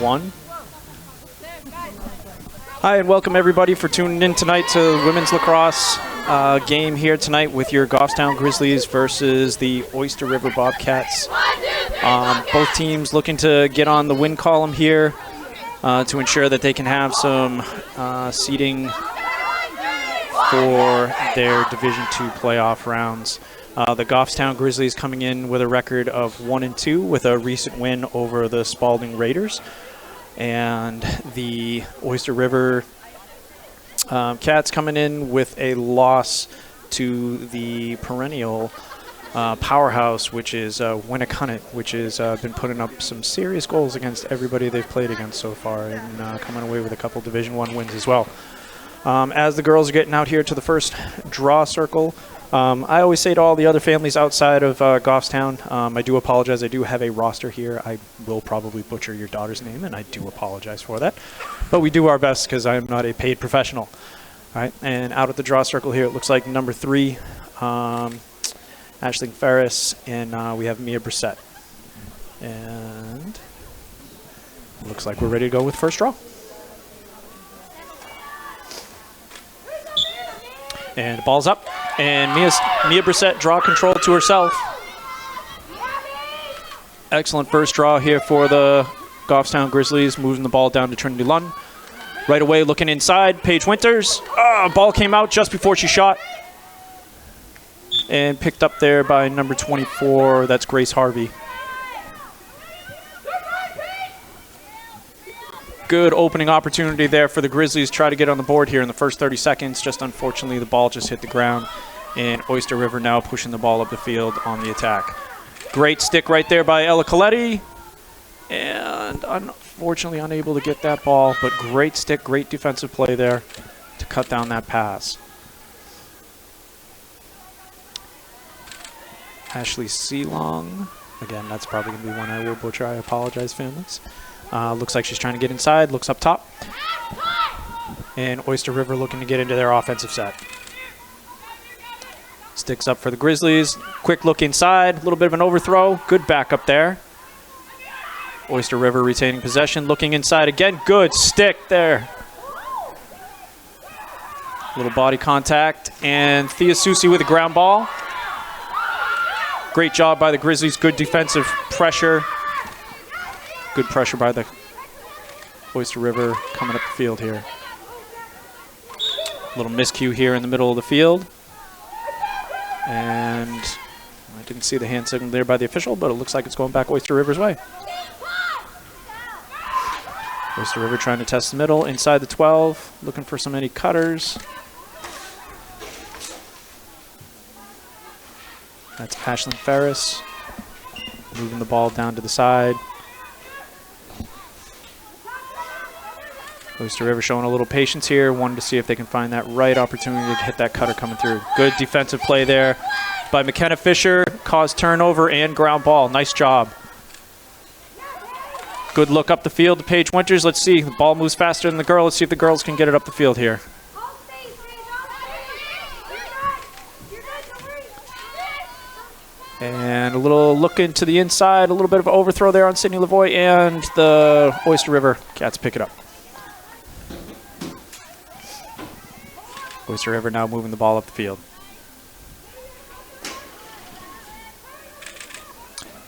1. Hi, and welcome everybody for tuning in tonight to women's lacrosse game here tonight with your Goffstown Grizzlies versus the Oyster River Bobcats. Both teams looking to get on the win column here to ensure that they can have some seeding for their Division II playoff rounds. The Goffstown Grizzlies coming in with a record of 1-2 with a recent win over the Spalding Raiders. And the Oyster River Cats coming in with a loss to the perennial powerhouse, which is Winnicunnet, which has been putting up some serious goals against everybody they've played against so far, and coming away with a couple Division I wins as well. As the girls are getting out here to the first draw circle, I always say to all the other families outside of Goffstown, I do apologize. I do have a roster here. I will probably butcher your daughter's name, and I do apologize for that. But we do our best because I am not a paid professional. All right, and out at the draw circle here, it looks like number 3, Aisling Ferris, and we have Mia Brissett. And it looks like we're ready to go with first draw. And the ball's up, and Mia Brissett draw control to herself. Excellent first draw here for the Goffstown Grizzlies, moving the ball down to Trinity Lund. Right away, looking inside, Paige Winters. Ball came out just before she shot. And picked up there by number 24, that's Grace Harvey. Good opening opportunity there for the Grizzlies. Try to get on the board here in the first 30 seconds. Just unfortunately, the ball just hit the ground. And Oyster River now pushing the ball up the field on the attack. Great stick right there by Ella Coletti. And unfortunately unable to get that ball. But great stick, great defensive play there to cut down that pass. Ashley Sealong. Again, that's probably going to be one I will butcher. I apologize, families. Looks like she's trying to get inside. Looks up top. And Oyster River looking to get into their offensive set. Sticks up for the Grizzlies. Quick look inside. A little bit of an overthrow. Good backup there. Oyster River retaining possession. Looking inside again. Good stick there. Little body contact. And Thea Susi with a ground ball. Great job by the Grizzlies. Good defensive pressure. Good pressure by the Oyster River coming up the field here. Little miscue here in the middle of the field. And I didn't see the hand signal there by the official, but it looks like it's going back Oyster River's way. Oyster River trying to test the middle, inside the 12, looking for some any cutters. That's Aisling Ferris, moving the ball down to the side. Oyster River showing a little patience here, wanted to see if they can find that right opportunity to hit that cutter coming through. Good defensive play there by McKenna Fisher, caused turnover and ground ball. Nice job. Good look up the field to Paige Winters. Let's see, the ball moves faster than the girl. Let's see if the girls can get it up the field here. And a little look into the inside, a little bit of an overthrow there on Sydney Lavoie, and the Oyster River Cats pick it up. Oyster River now moving the ball up the field.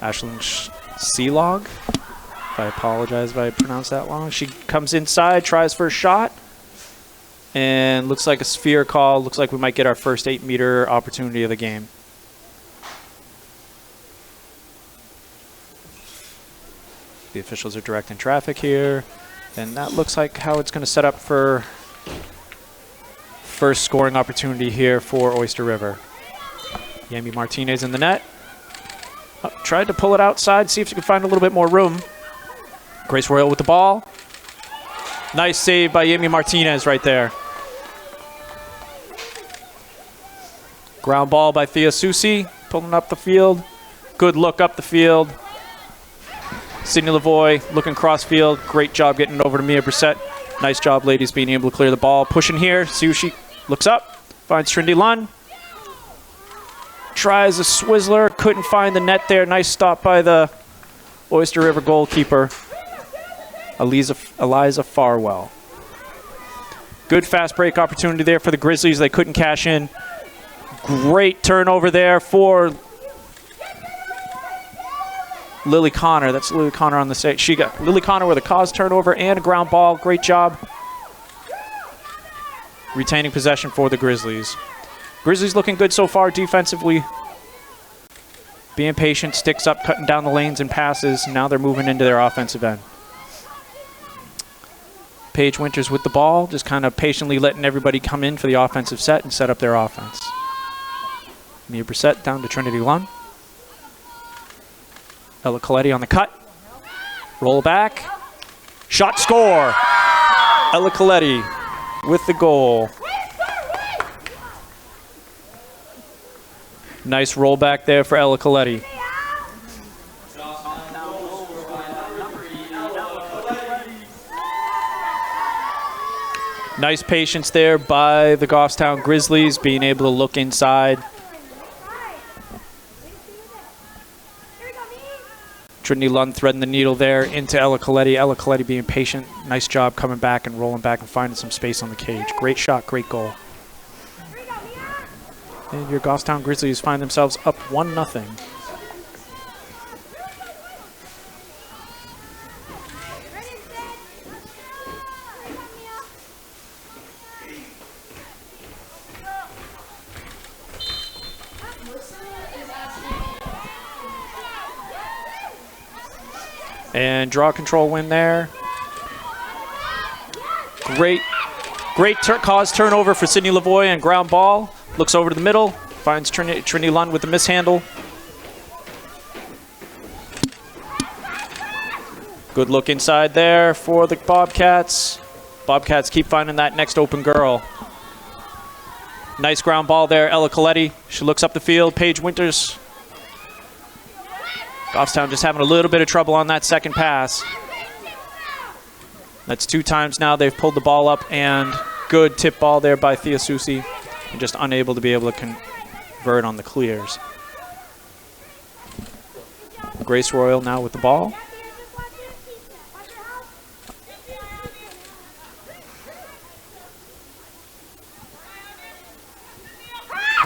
Aisling Sealog, if I apologize if I pronounced that wrong. She comes inside, tries for a shot, and looks like a sphere call. Looks like we might get our first 8-meter opportunity of the game. The officials are directing traffic here, and that looks like how it's going to set up for first scoring opportunity here for Oyster River. Yami Martinez in the net. Tried to pull it outside, see if she can find a little bit more room. Grace Royal with the ball. Nice save by Yami Martinez right there. Ground ball by Thea Susi, pulling up the field. Good look up the field. Sydney Lavoie looking cross field. Great job getting it over to Mia Brissett. Nice job, ladies, being able to clear the ball. Pushing here. See she looks up. Finds Trinity Lund. Tries a Swizzler. Couldn't find the net there. Nice stop by the Oyster River goalkeeper. Eliza Farwell. Good fast break opportunity there for the Grizzlies. They couldn't cash in. Great turnover there for Lily Connor. That's Lily Connor on the stage. She got Lily Connor with a cause turnover and a ground ball. Great job retaining possession for the Grizzlies. Grizzlies looking good so far defensively. Being patient, sticks up, cutting down the lanes and passes. Now they're moving into their offensive end. Paige Winters with the ball, just kind of patiently letting everybody come in for the offensive set and set up their offense. Mia Brissett down to Trinity Lund. Ella Coletti on the cut. Roll back. Shot, score. Ella Coletti with the goal. Nice roll back there for Ella Coletti. Nice patience there by the Goffstown Grizzlies, being able to look inside. Trinity Lund threading the needle there into Ella Coletti. Ella Coletti being patient. Nice job coming back and rolling back and finding some space on the cage. Great shot, great goal. And your Goffstown Grizzlies find themselves up 1-0. And draw control win there. Great cause turnover for Sydney Lavoie and ground ball. Looks over to the middle, finds Trinity Lund with the mishandle. Good look inside there for the Bobcats. Bobcats keep finding that next open girl. Nice ground ball there, Ella Coletti. She looks up the field, Paige Winters. Goffstown just having a little bit of trouble on that second pass. That's 2 times now they've pulled the ball up, and good tip ball there by Thea Susi, and just unable to be able to convert on the clears. Grace Royal now with the ball.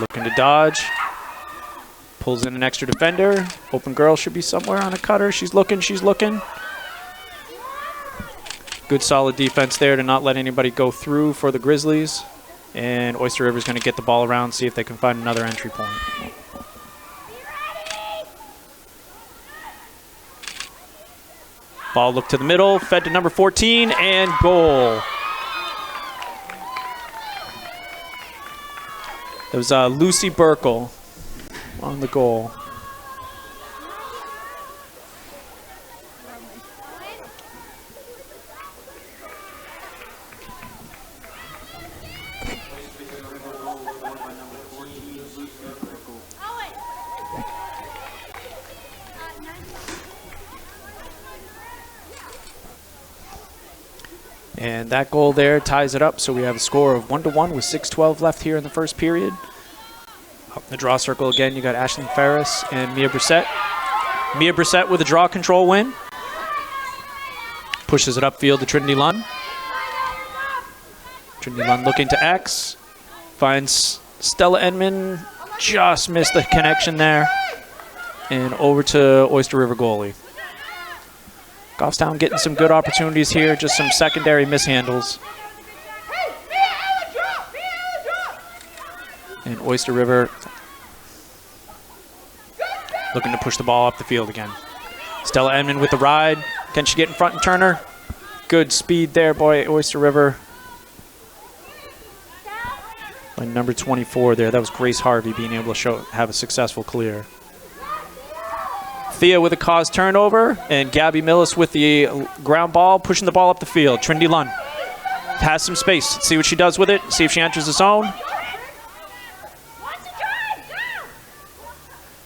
Looking to dodge. Pulls in an extra defender. Open girl should be somewhere on a cutter. She's looking, she's looking. Good solid defense there to not let anybody go through for the Grizzlies. And Oyster River's going to get the ball around, see if they can find another entry point. Ball looked to the middle, fed to number 14, and goal. It was Lucy Burkle on the goal. And that goal there ties it up, so we have a score of 1-1 with 6:12 left here in the first period. Up in the draw circle again, you got Ashlyn Ferris and Mia Brissett. Mia Brissett with a draw control win. Pushes it upfield to Trinity Lund. Trinity Lund looking to X. Finds Stella Edmond. Just missed the connection there. And over to Oyster River goalie. Goffstown getting some good opportunities here, just some secondary mishandles. And Oyster River looking to push the ball up the field again. Stella Edmond with the ride. Can she get in front and turn her? Good speed there, boy, Oyster River. By number 24 there, that was Grace Harvey being able to have a successful clear. Thea with a cause turnover, and Gabby Millis with the ground ball, pushing the ball up the field. Trinity Lund has some space. Let's see what she does with it. See if she enters the zone.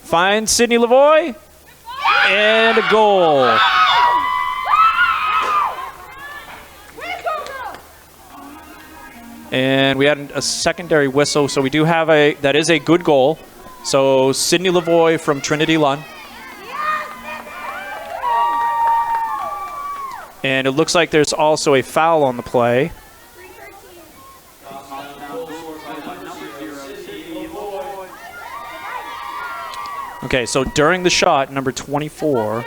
Finds Sydney Lavoie, and a goal. And we had a secondary whistle, so we do have that is a good goal. So Sydney Lavoie from Trinity Lund. And it looks like there's also a foul on the play. Okay, so during the shot, number 24,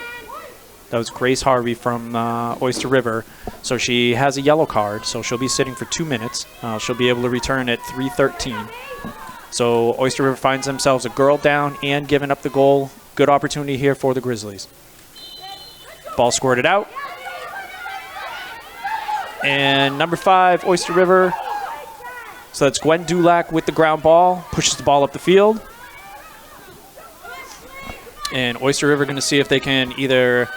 that was Grace Harvey from Oyster River. So she has a yellow card, so she'll be sitting for 2 minutes. She'll be able to return at 3:13. So Oyster River finds themselves a girl down and giving up the goal. Good opportunity here for the Grizzlies. Ball squirted out. And number 5, Oyster River. So that's Gwen Dulac with the ground ball. Pushes the ball up the field. And Oyster River going to see if they can either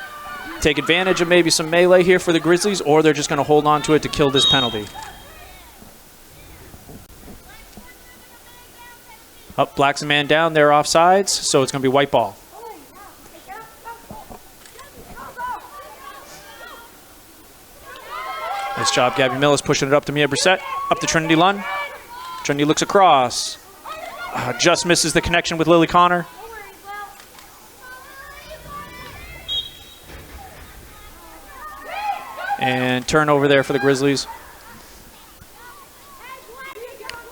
take advantage of maybe some melee here for the Grizzlies, or they're just going to hold on to it to kill this penalty. Up, Black's a man down. They're offsides, so it's going to be white ball. Nice job, Gabby Millis pushing it up to Mia Brissett. Up to Trinity Lund. Trinity looks across. Just misses the connection with Lily Connor. And turnover there for the Grizzlies.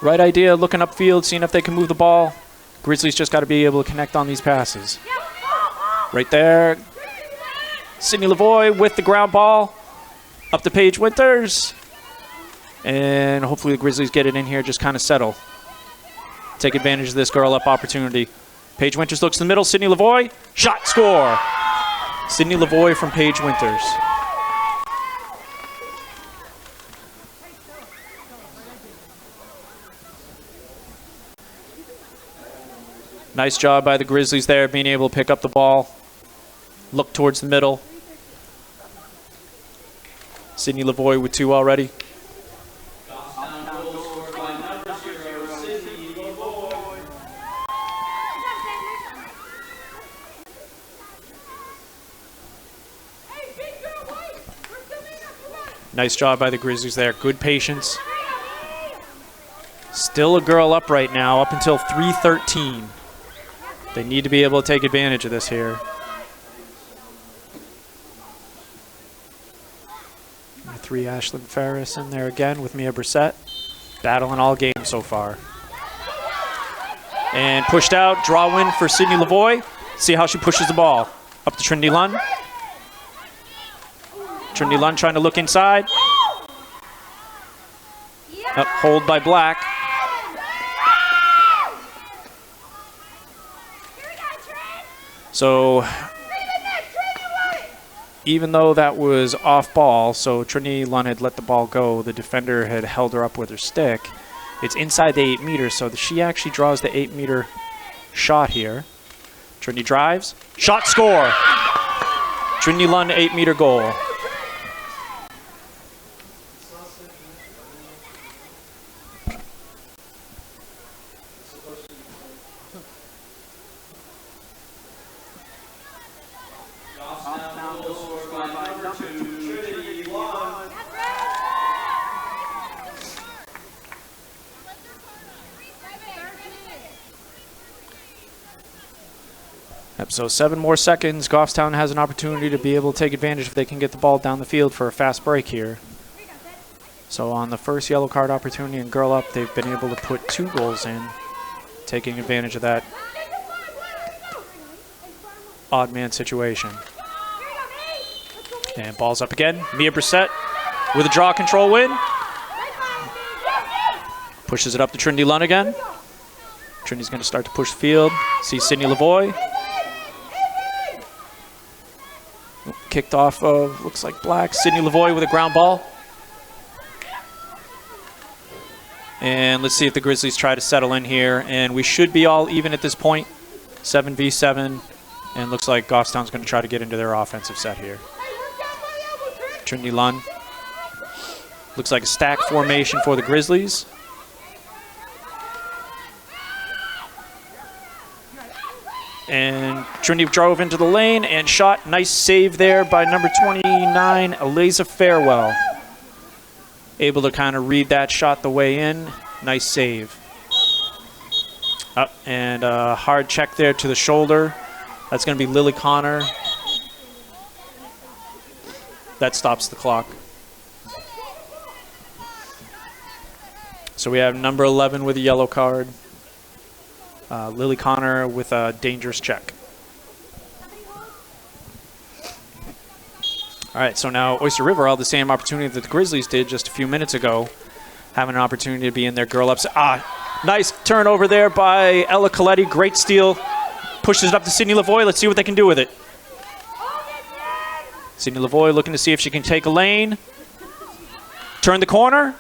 Right idea, looking upfield, seeing if they can move the ball. Grizzlies just got to be able to connect on these passes. Right there. Sydney Lavoie with the ground ball. Up to Paige Winters. And hopefully the Grizzlies get it in here, just kind of settle. Take advantage of this girl up opportunity. Paige Winters looks to the middle. Sydney Lavoie. Shot, score. Sydney Lavoie from Paige Winters. Nice job by the Grizzlies there, being able to pick up the ball, look towards the middle. Sydney Lavoie with 2 already. Nice job by the Grizzlies there. Good patience. Still a girl up right now, up until 3:13. They need to be able to take advantage of this here. 3, Ashlyn Ferris in there again with Mia Brissett. Battling all game so far. And pushed out, draw win for Sydney Lavoie. See how she pushes the ball. Up to Trinity Lund. Trinity Lund trying to look inside. Up, hold by Black. So even though that was off ball, so Trinity Lund had let the ball go, the defender had held her up with her stick. It's inside the 8 meters, so she actually draws the 8-meter shot here. Trinity drives, shot, score. Trinity Lund 8-meter goal. So 7 more seconds. Goffstown has an opportunity to be able to take advantage if they can get the ball down the field for a fast break here. So on the first yellow card opportunity and girl up, they've been able to put 2 goals in, taking advantage of that odd man situation. And ball's up again. Mia Brissett with a draw control win. Pushes it up to Trinity Lund again. Trinity's going to start to push the field. See Sydney Lavoie. Kicked off of, looks like Black. Sydney Lavoie with a ground ball. And let's see if the Grizzlies try to settle in here. And we should be all even at this point. 7v7. And looks like Goffstown's going to try to get into their offensive set here. Trinity Lund. Looks like a stack formation for the Grizzlies. And Trinity drove into the lane and shot. Nice save there by number 29, Eliza Farewell. Able to kind of read that shot the way in. Nice save. Up and a hard check there to the shoulder. That's going to be Lily Connor. that stops the clock. So we have number 11 with a yellow card. Lily Connor with a dangerous check. All right, so now Oyster River all the same opportunity that the Grizzlies did just a few minutes ago, having an opportunity to be in their girl ups. Nice turnover there by Ella Coletti. Great steal. Pushes it up to Sydney Lavoie. Let's see what they can do with it. Sydney Lavoie looking to see if she can take a lane. Turn the corner.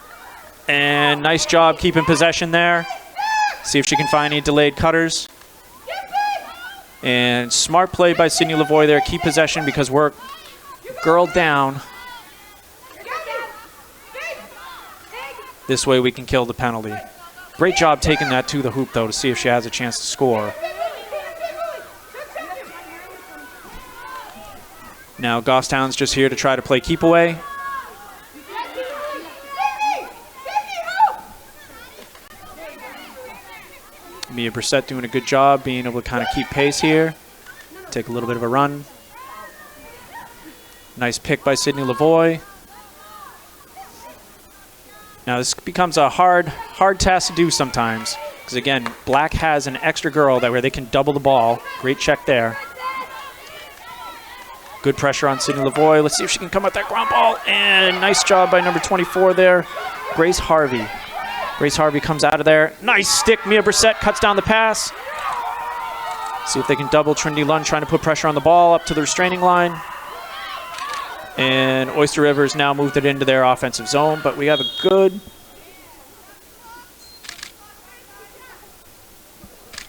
And nice job keeping possession there. See if she can find any delayed cutters. And smart play by Sydney Lavoie there. Keep possession because we're girl down. This way we can kill the penalty. Great job taking that to the hoop, though, to see if she has a chance to score. Now Goffstown's just here to try to play keep away. Mia Brissett doing a good job being able to kind of keep pace here. Take a little bit of a run. Nice pick by Sydney Lavoie. Now this becomes a hard task to do sometimes. Because again, Black has an extra girl that where they can double the ball. Great check there. Good pressure on Sydney Lavoie. Let's see if she can come up that ground ball. And nice job by number 24 there, Grace Harvey. Grace Harvey comes out of there. Nice stick. Mia Brissett cuts down the pass. See if they can double Trinity Lund trying to put pressure on the ball up to the restraining line. And Oyster Rivers now moved it into their offensive zone, but we have a good...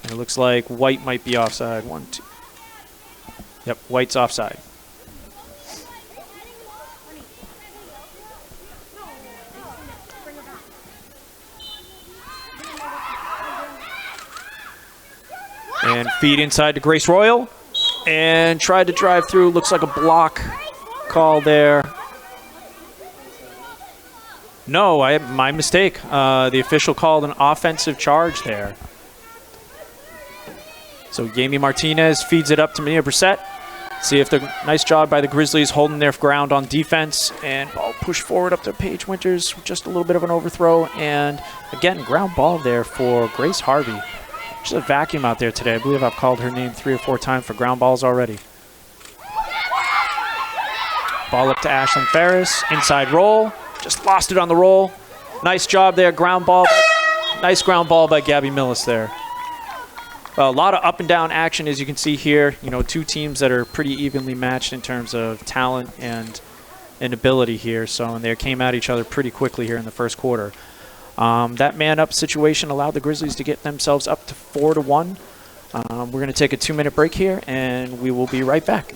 And it looks like White might be offside. 1, 2. Yep, White's offside. And feed inside to Grace Royal. And tried to drive through. Looks like a block call there. No, my mistake. The official called an offensive charge there. So Jamie Martinez feeds it up to Mia Brissett. See if the nice job by the Grizzlies holding their ground on defense. And ball pushed forward up to Paige Winters. Just a little bit of an overthrow. And again, ground ball there for Grace Harvey. She's a vacuum out there today. I believe I've called her name 3 or 4 times for ground balls already. Ball up to Ashlyn Ferris. Inside roll. Just lost it on the roll. Nice job there. Ground ball. Nice ground ball by Gabby Millis there. Well, a lot of up and down action, as you can see here. You know, 2 teams that are pretty evenly matched in terms of talent and ability here. So, and they came at each other pretty quickly here in the first quarter. That man-up situation allowed the Grizzlies to get themselves up to 4-1. We're going to take a 2-minute break here, and we will be right back.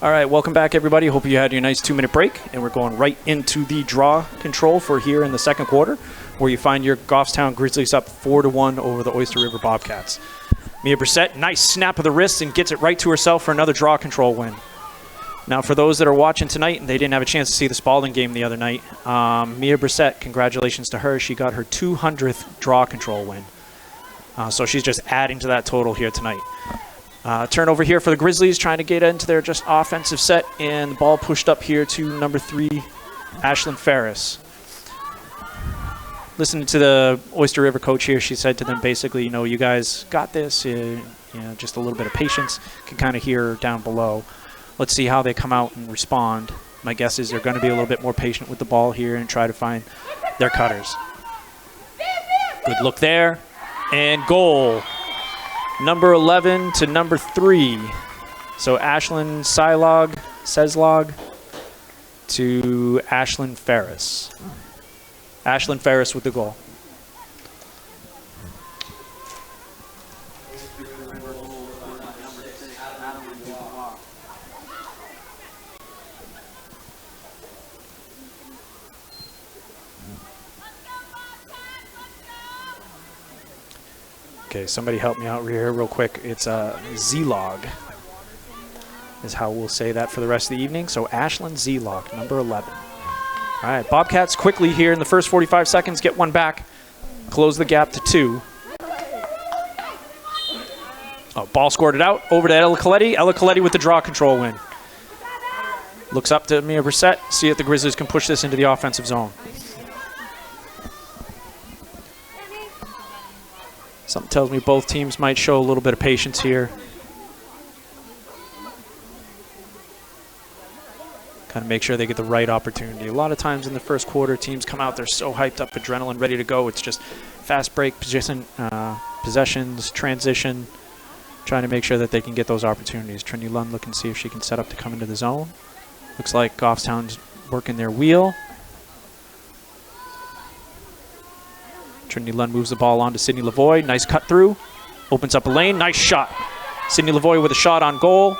All right, welcome back, everybody. Hope you had your nice 2-minute break, and we're going right into the draw control for here in the second quarter, where you find your Goffstown Grizzlies up 4-1 over the Oyster River Bobcats. Mia Brissett, nice snap of the wrist, and gets it right to herself for another draw control win. Now, for those that are watching tonight and they didn't have a chance to see the Spalding game the other night, Mia Brissett, congratulations to her. She got her 200th draw control win. So she's just adding to that total here tonight. Turnover here for the Grizzlies, trying to get into their just offensive set, and the ball pushed up here to number 3, Ashlyn Ferris. Listening to the Oyster River coach here, she said to them basically, you know, you guys got this, you know, just a little bit of patience. Can kind of hear her down below. Let's see how they come out and respond. My guess is they're going to be a little bit more patient with the ball here and try to find their cutters. Good look there, and goal. Number 11 to number 3. So Ashlyn Seslog to Ashlyn Ferris. Ashlyn Ferris with the goal. Okay, somebody help me out here real quick. It's Z-Log is how we'll say that for the rest of the evening. So Ashlyn Z-Log, number 11. All right, Bobcats quickly here in the first 45 seconds get one back. Close the gap to 2. Oh, ball scored it out over to Ella Coletti. Ella Coletti with the draw control win. Looks up to Mia Brissett. See if the Grizzlies can push this into the offensive zone. Something tells me both teams might show a little bit of patience here. Kind of make sure they get the right opportunity. A lot of times in the first quarter, teams come out, they're so hyped up, adrenaline, ready to go. It's just fast break, possessions, transition, trying to make sure that they can get those opportunities. Trinity Lund looking to see if she can set up to come into the zone. Looks like Goffstown's working their wheel. Trinity Lund moves the ball on to Sydney Lavoie. Nice cut through. Opens up a lane. Nice shot. Sydney Lavoie with a shot on goal.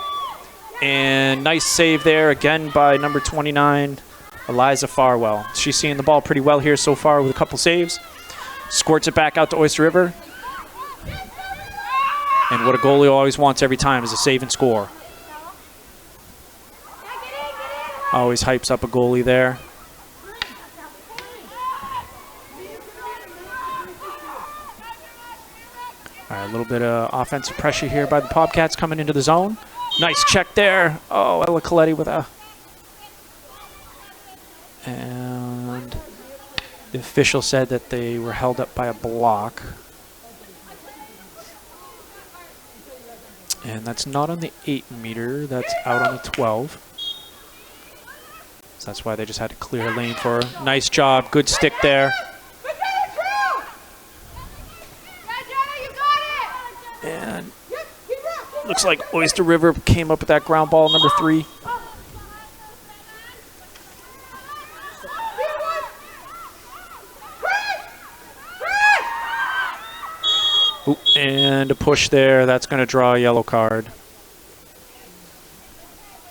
And nice save there again by number 29, Eliza Farwell. She's seeing the ball pretty well here so far with a couple saves. Squirts it back out to Oyster River. And what a goalie always wants every time is a save and score. Always hypes up a goalie there. All right, a little bit of offensive pressure here by the Bobcats coming into the zone. Nice check there. Oh, Ella Coletti with a... And the official said that they were held up by a block. And that's not on the 8-meter. That's out on the 12. So that's why they just had to clear a lane for her. Nice job. Good stick there. And looks like Oyster River came up with that ground ball, number 3. Ooh, and a push there. That's going to draw a yellow card.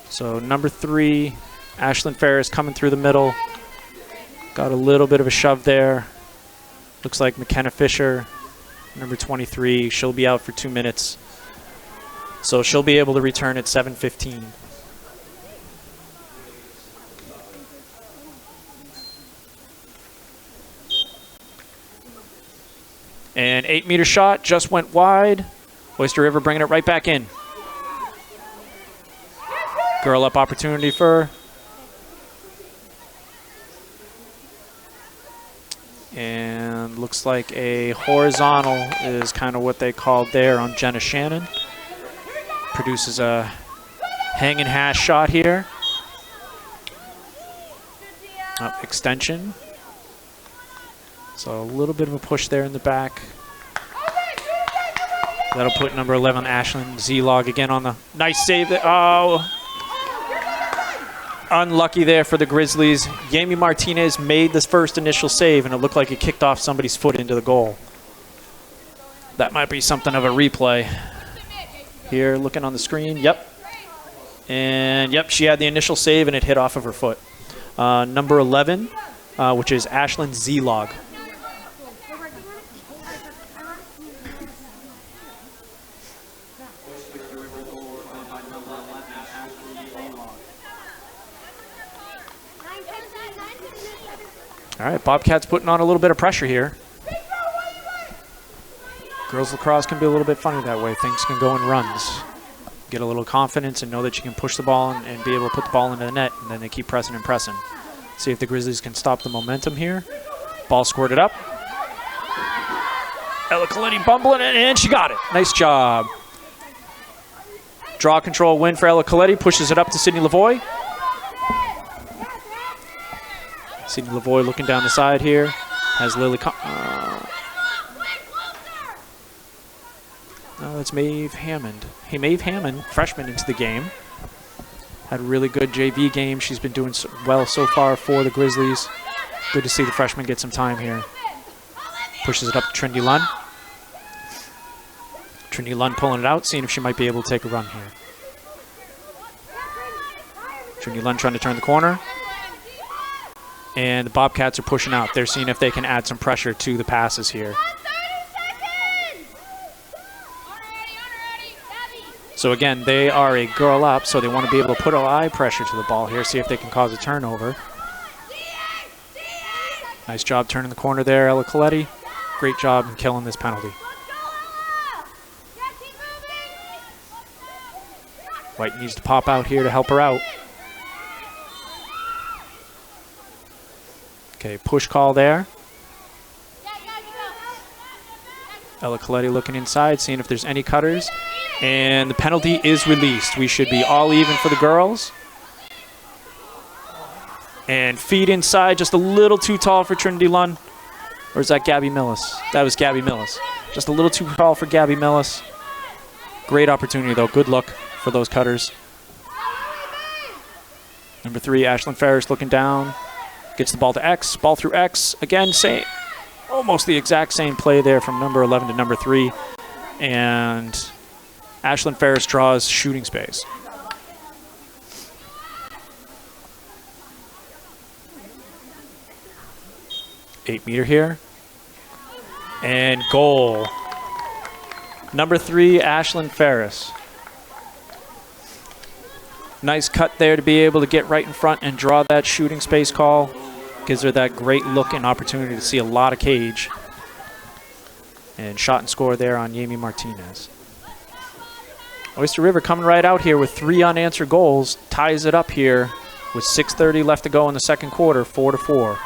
So number 3, Ashlyn Ferris coming through the middle. Got a little bit of a shove there. Looks like McKenna Fisher, number 23, she'll be out for 2 minutes. So she'll be able to return at 7:15. An 8-meter shot just went wide. Oyster River bringing it right back in. Girl up opportunity for her. And looks like a horizontal is kind of what they called there on Jenna Shannon. Produces a hang and hash shot here. Up extension. So a little bit of a push there in the back. That'll put number 11, Ashlyn Z-Log, again on the nice save. Oh, unlucky there for the Grizzlies. Jamie Martinez made this first initial save, and it looked like it kicked off somebody's foot into the goal. That might be something of a replay. Here, looking on the screen. Yep. And, yep, she had the initial save, and it hit off of her foot. Number 11, which is Ashlyn Zlog. All right, Bobcats putting on a little bit of pressure here. Girls lacrosse can be a little bit funny that way. Things can go in runs. Get a little confidence and know that you can push the ball and be able to put the ball into the net, and then they keep pressing and pressing. See if the Grizzlies can stop the momentum here. Ball squirted up. Ella Coletti bumbling it, and she got it. Nice job. Draw control win for Ella Coletti. Pushes it up to Sydney Lavoie. Sydney Lavoie looking down the side here. Has Lily... that's Maeve Hammond. Hey, Maeve Hammond, freshman into the game. Had a really good JV game. She's been doing well so far for the Grizzlies. Good to see the freshman get some time here. Pushes it up to Trinity Lunn. Trinity Lunn pulling it out, seeing if she might be able to take a run here. Trinity Lunn trying to turn the corner. And the Bobcats are pushing out. They're seeing if they can add some pressure to the passes here. So again, they are a girl up, so they want to be able to put a eye pressure to the ball here, see if they can cause a turnover. Nice job turning the corner there, Ella Coletti. Great job in killing this penalty. White needs to pop out here to help her out. Okay, push call there. Ella Coletti looking inside, seeing if there's any cutters. And the penalty is released. We should be all even for the girls. And feed inside, just a little too tall for Trinity Lunn. Or is that Gabby Millis? That was Gabby Millis. Just a little too tall for Gabby Millis. Great opportunity, though. Good look for those cutters. Number 3, Ashlyn Ferris looking down. Gets the ball to X. Ball through X. Again, almost the exact same play there from number 11 to number 3. And Ashlyn Ferris draws shooting space. Eight-meter here. And goal. Number 3, Ashlyn Ferris. Nice cut there to be able to get right in front and draw that shooting space call. Gives her that great look and opportunity to see a lot of cage. And shot and score there on Yami Martinez. Oyster River coming right out here with 3 unanswered goals. Ties it up here with 6:30 left to go in the second quarter, 4-4.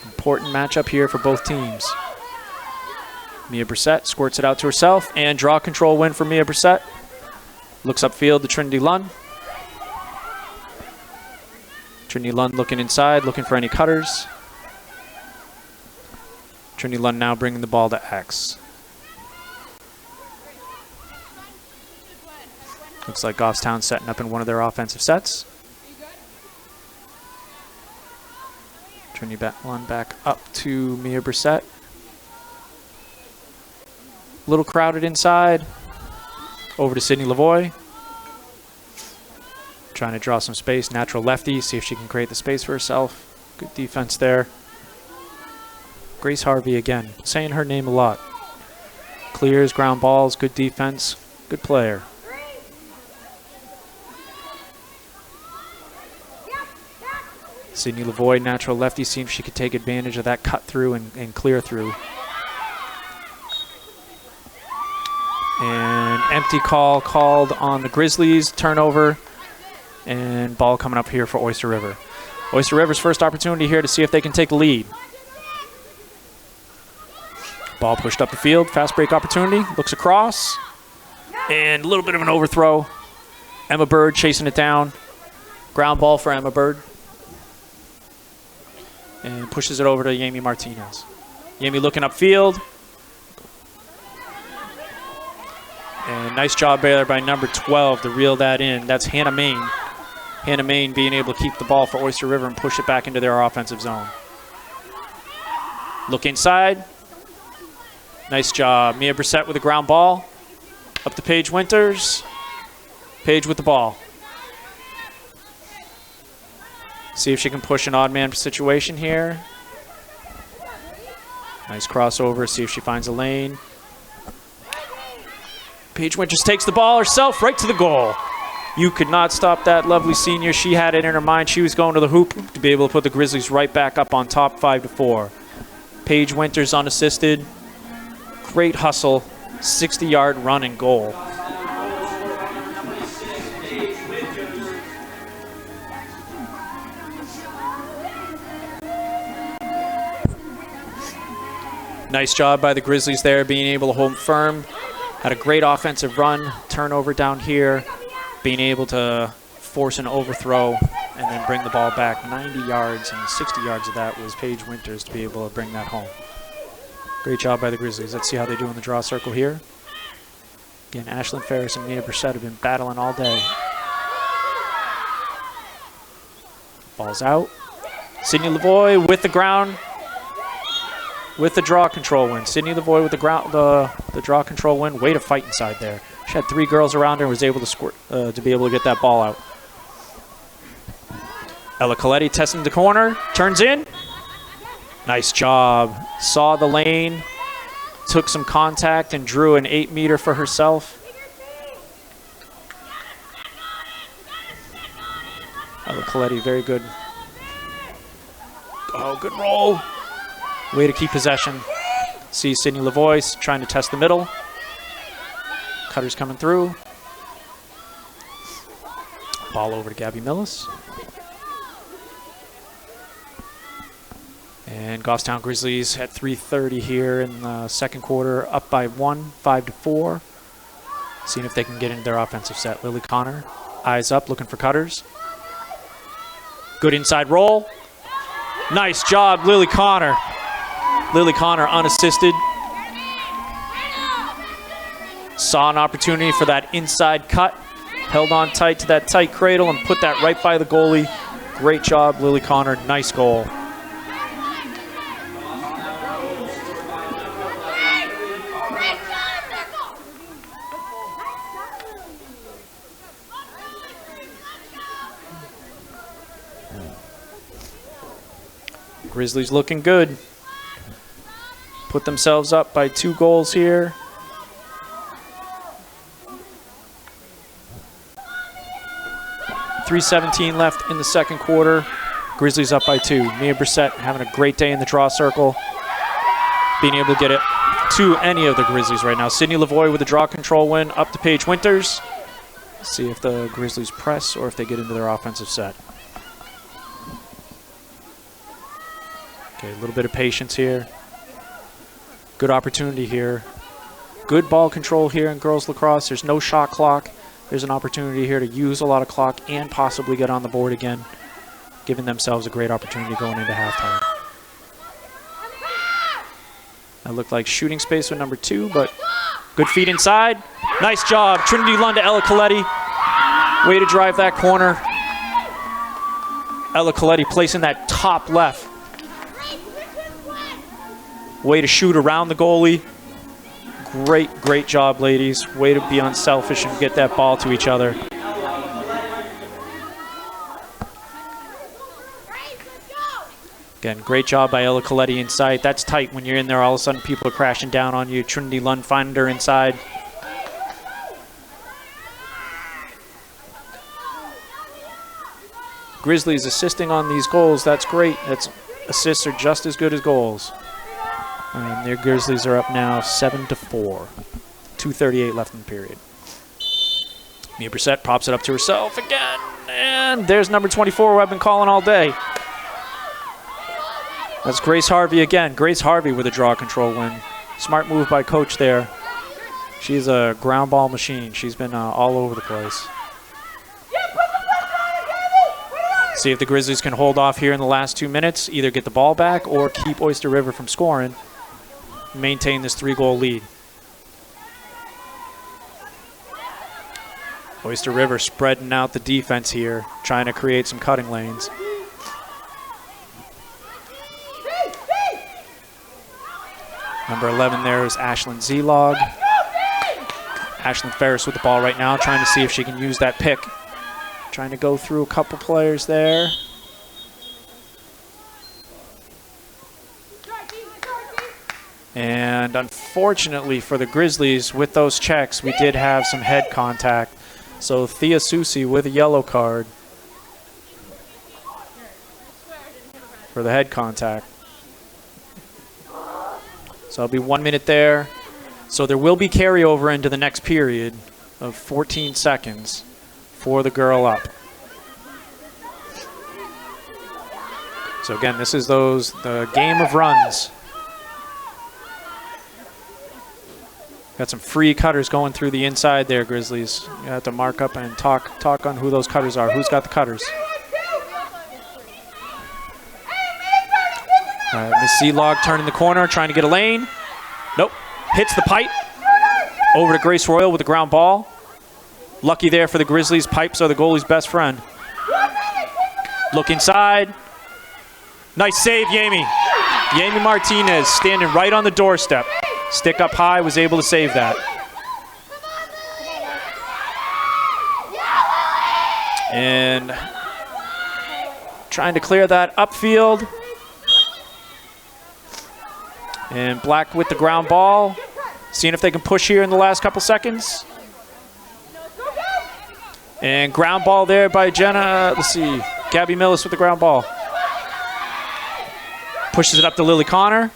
Important matchup here for both teams. Mia Brissett squirts it out to herself, and draw control win for Mia Brissett. Looks upfield to Trinity Lunn. Trinity Lunn looking inside, looking for any cutters. Trinity Lunn now bringing the ball to X. Looks like Goffstown setting up in one of their offensive sets. Trinity Lunn back up to Mia Brissett. A little crowded inside. Over to Sydney Lavoie. Trying to draw some space. Natural lefty. See if she can create the space for herself. Good defense there. Grace Harvey again. Saying her name a lot. Clears, ground balls, good defense. Good player. Sydney Lavoie, natural lefty. See if she could take advantage of that cut through and clear through. And empty call called on the Grizzlies. Turnover. And ball coming up here for Oyster River. Oyster River's first opportunity here to see if they can take the lead. Ball pushed up the field. Fast break opportunity. Looks across. And a little bit of an overthrow. Emma Bird chasing it down. Ground ball for Emma Bird. And pushes it over to Yami Martinez. Yami looking upfield. And nice job there by number 12 to reel that in. That's Hannah Main. Hannah Main being able to keep the ball for Oyster River and push it back into their offensive zone. Look inside. Nice job. Mia Brissett with a ground ball. Up to Paige Winters. Paige with the ball. See if she can push an odd man situation here. Nice crossover. See if she finds a lane. Paige Winters takes the ball herself right to the goal. You could not stop that lovely senior. She had it in her mind. She was going to the hoop to be able to put the Grizzlies right back up on top 5-4. Paige Winters unassisted. Great hustle. 60-yard run and goal. Nice job by the Grizzlies there, being able to hold firm. Had a great offensive run, turnover down here, being able to force an overthrow and then bring the ball back 90 yards, and 60 yards of that was Paige Winters to be able to bring that home. Great job by the Grizzlies. Let's see how they do in the draw circle here. Again, Ashlyn Ferris and Mia Brissett have been battling all day. Ball's out. Sydney Lavoie with the ground. With the draw control win. Sydney Lavoie with the draw control win. Way to fight inside there. She had 3 girls around her and was able to squirt, to be able to get that ball out. Ella Coletti testing the corner. Turns in. Nice job. Saw the lane. Took some contact and drew an 8-meter for herself. Ella Coletti, very good. Oh, good roll. Way to keep possession. See Sydney Lavoie trying to test the middle. Cutter's coming through. Ball over to Gabby Millis. And Goffstown Grizzlies at 3:30 here in the second quarter, up by 1, 5-4. Seeing if they can get into their offensive set. Lily Connor, eyes up, looking for cutters. Good inside roll. Nice job, Lily Connor. Lily Connor unassisted. Saw an opportunity for that inside cut. Held on tight to that tight cradle and put that right by the goalie. Great job, Lily Connor. Nice goal. Grizzlies looking good. Put themselves up by 2 goals here. .317 left in the second quarter. Grizzlies up by 2. Mia Brissett having a great day in the draw circle. Being able to get it to any of the Grizzlies right now. Sydney Lavoie with a draw control win up to Paige Winters. See if the Grizzlies press or if they get into their offensive set. Okay, a little bit of patience here. Good opportunity here. Good ball control here in girls lacrosse. There's no shot clock. There's an opportunity here to use a lot of clock and possibly get on the board again, giving themselves a great opportunity going into halftime. That looked like shooting space with number 2, but good feed inside. Nice job. Trinity Lund to Ella Coletti. Way to drive that corner. Ella Coletti placing that top left. Way to shoot around the goalie. Great job, ladies. Way to be unselfish and get that ball to each other. Again, great job by Ella Coletti inside. That's tight when you're in there. All of a sudden, people are crashing down on you. Trinity Lund finding her inside. Grizzlies assisting on these goals. That's great. Assists are just as good as goals. And their Grizzlies are up now 7-4. 2:38 left in the period. Mia Brissett pops it up to herself again. And there's number 24, who I've been calling all day. That's Grace Harvey again. Grace Harvey with a draw control win. Smart move by coach there. She's a ground ball machine. She's been all over the place. See if the Grizzlies can hold off here in the last 2 minutes. Either get the ball back or keep Oyster River from scoring. Maintain this 3-goal lead. Oyster River spreading out the defense here, trying to create some cutting lanes. Number 11 there is Ashlyn Zelog. Ashlyn Ferris with the ball right now, trying to see if she can use that pick. Trying to go through a couple players there. And unfortunately for the Grizzlies, with those checks, we did have some head contact. So Thea Susi with a yellow card for the head contact. So it'll be 1 minute there. So there will be carryover into the next period of 14 seconds for the girl up. So again, this is the game of runs. Got some free cutters going through the inside there, Grizzlies. You have to mark up and talk on who those cutters are. Who's got the cutters? All right, Miss Sealog turning the corner, trying to get a lane. Nope. Hits the pipe. Over to Grace Royal with the ground ball. Lucky there for the Grizzlies. Pipes are the goalie's best friend. Look inside. Nice save, Yami. Yami Martinez standing right on the doorstep. Stick up high, was able to save that. And trying to clear that upfield. And Black with the ground ball. Seeing if they can push here in the last couple seconds. And ground ball there by Jenna. Let's see. Gabby Millis with the ground ball. Pushes it up to Lily Connor.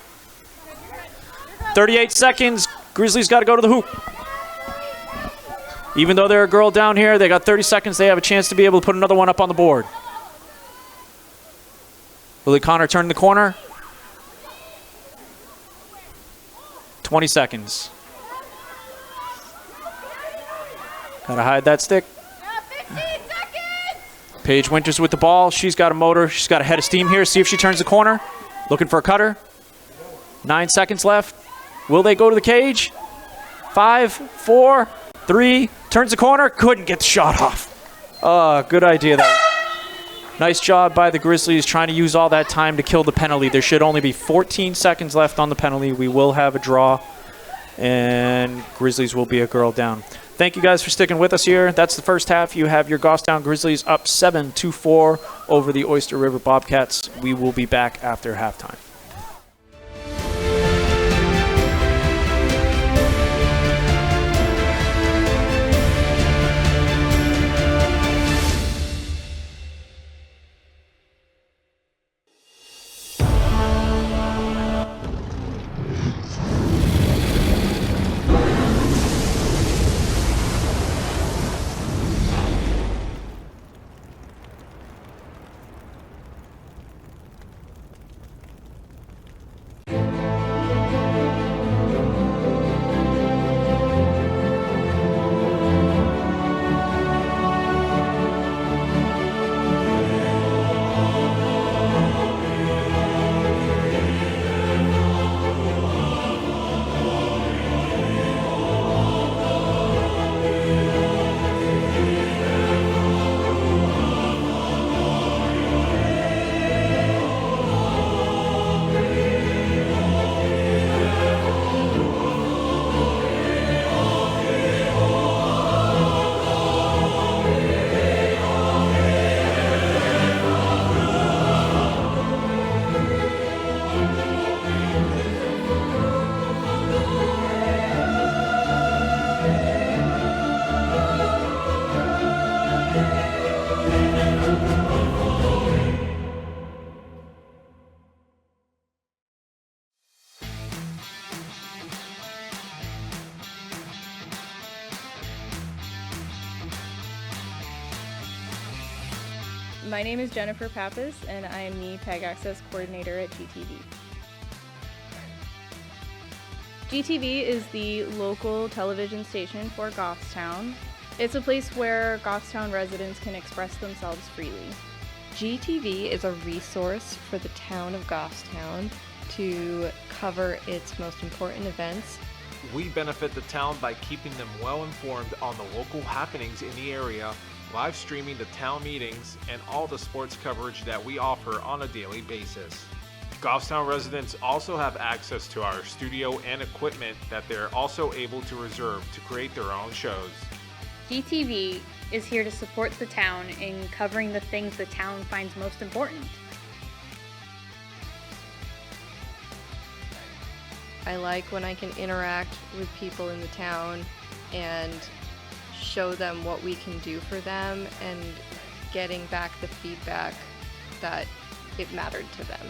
38 seconds. Grizzlies got to go to the hoop. Even though they're a girl down here, they got 30 seconds. They have a chance to be able to put another one up on the board. Lily Connor turning the corner. 20 seconds. Got to hide that stick. 15 seconds. Paige Winters with the ball. She's got a motor. She's got a head of steam here. See if she turns the corner. Looking for a cutter. 9 seconds left. Will they go to the cage? 5, 4, 3. Turns the corner. Couldn't get the shot off. Good idea there. Nice job by the Grizzlies trying to use all that time to kill the penalty. There should only be 14 seconds left on the penalty. We will have a draw, and Grizzlies will be a girl down. Thank you guys for sticking with us here. That's the first half. You have your Goffstown Grizzlies up 7-4 over the Oyster River Bobcats. We will be back after halftime. My name is Jennifer Pappas, and I am the PEG Access Coordinator at GTV. GTV is the local television station for Goffstown. It's a place where Goffstown residents can express themselves freely. GTV is a resource for the town of Goffstown to cover its most important events. We benefit the town by keeping them well informed on the local happenings in the area, live streaming the town meetings, and all the sports coverage that we offer on a daily basis. Goffstown residents also have access to our studio and equipment that they're also able to reserve to create their own shows. GTV is here to support the town in covering the things the town finds most important. I like when I can interact with people in the town and show them what we can do for them and getting back the feedback that it mattered to them.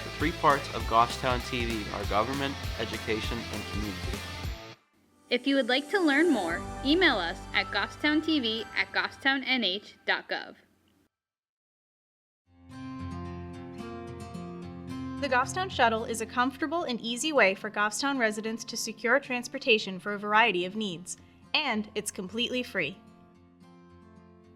The three parts of Goffstown TV are government, education, and community. If you would like to learn more, email us at goffstowntv@goffstownh.gov. The Goffstown Shuttle is a comfortable and easy way for Goffstown residents to secure transportation for a variety of needs, and it's completely free.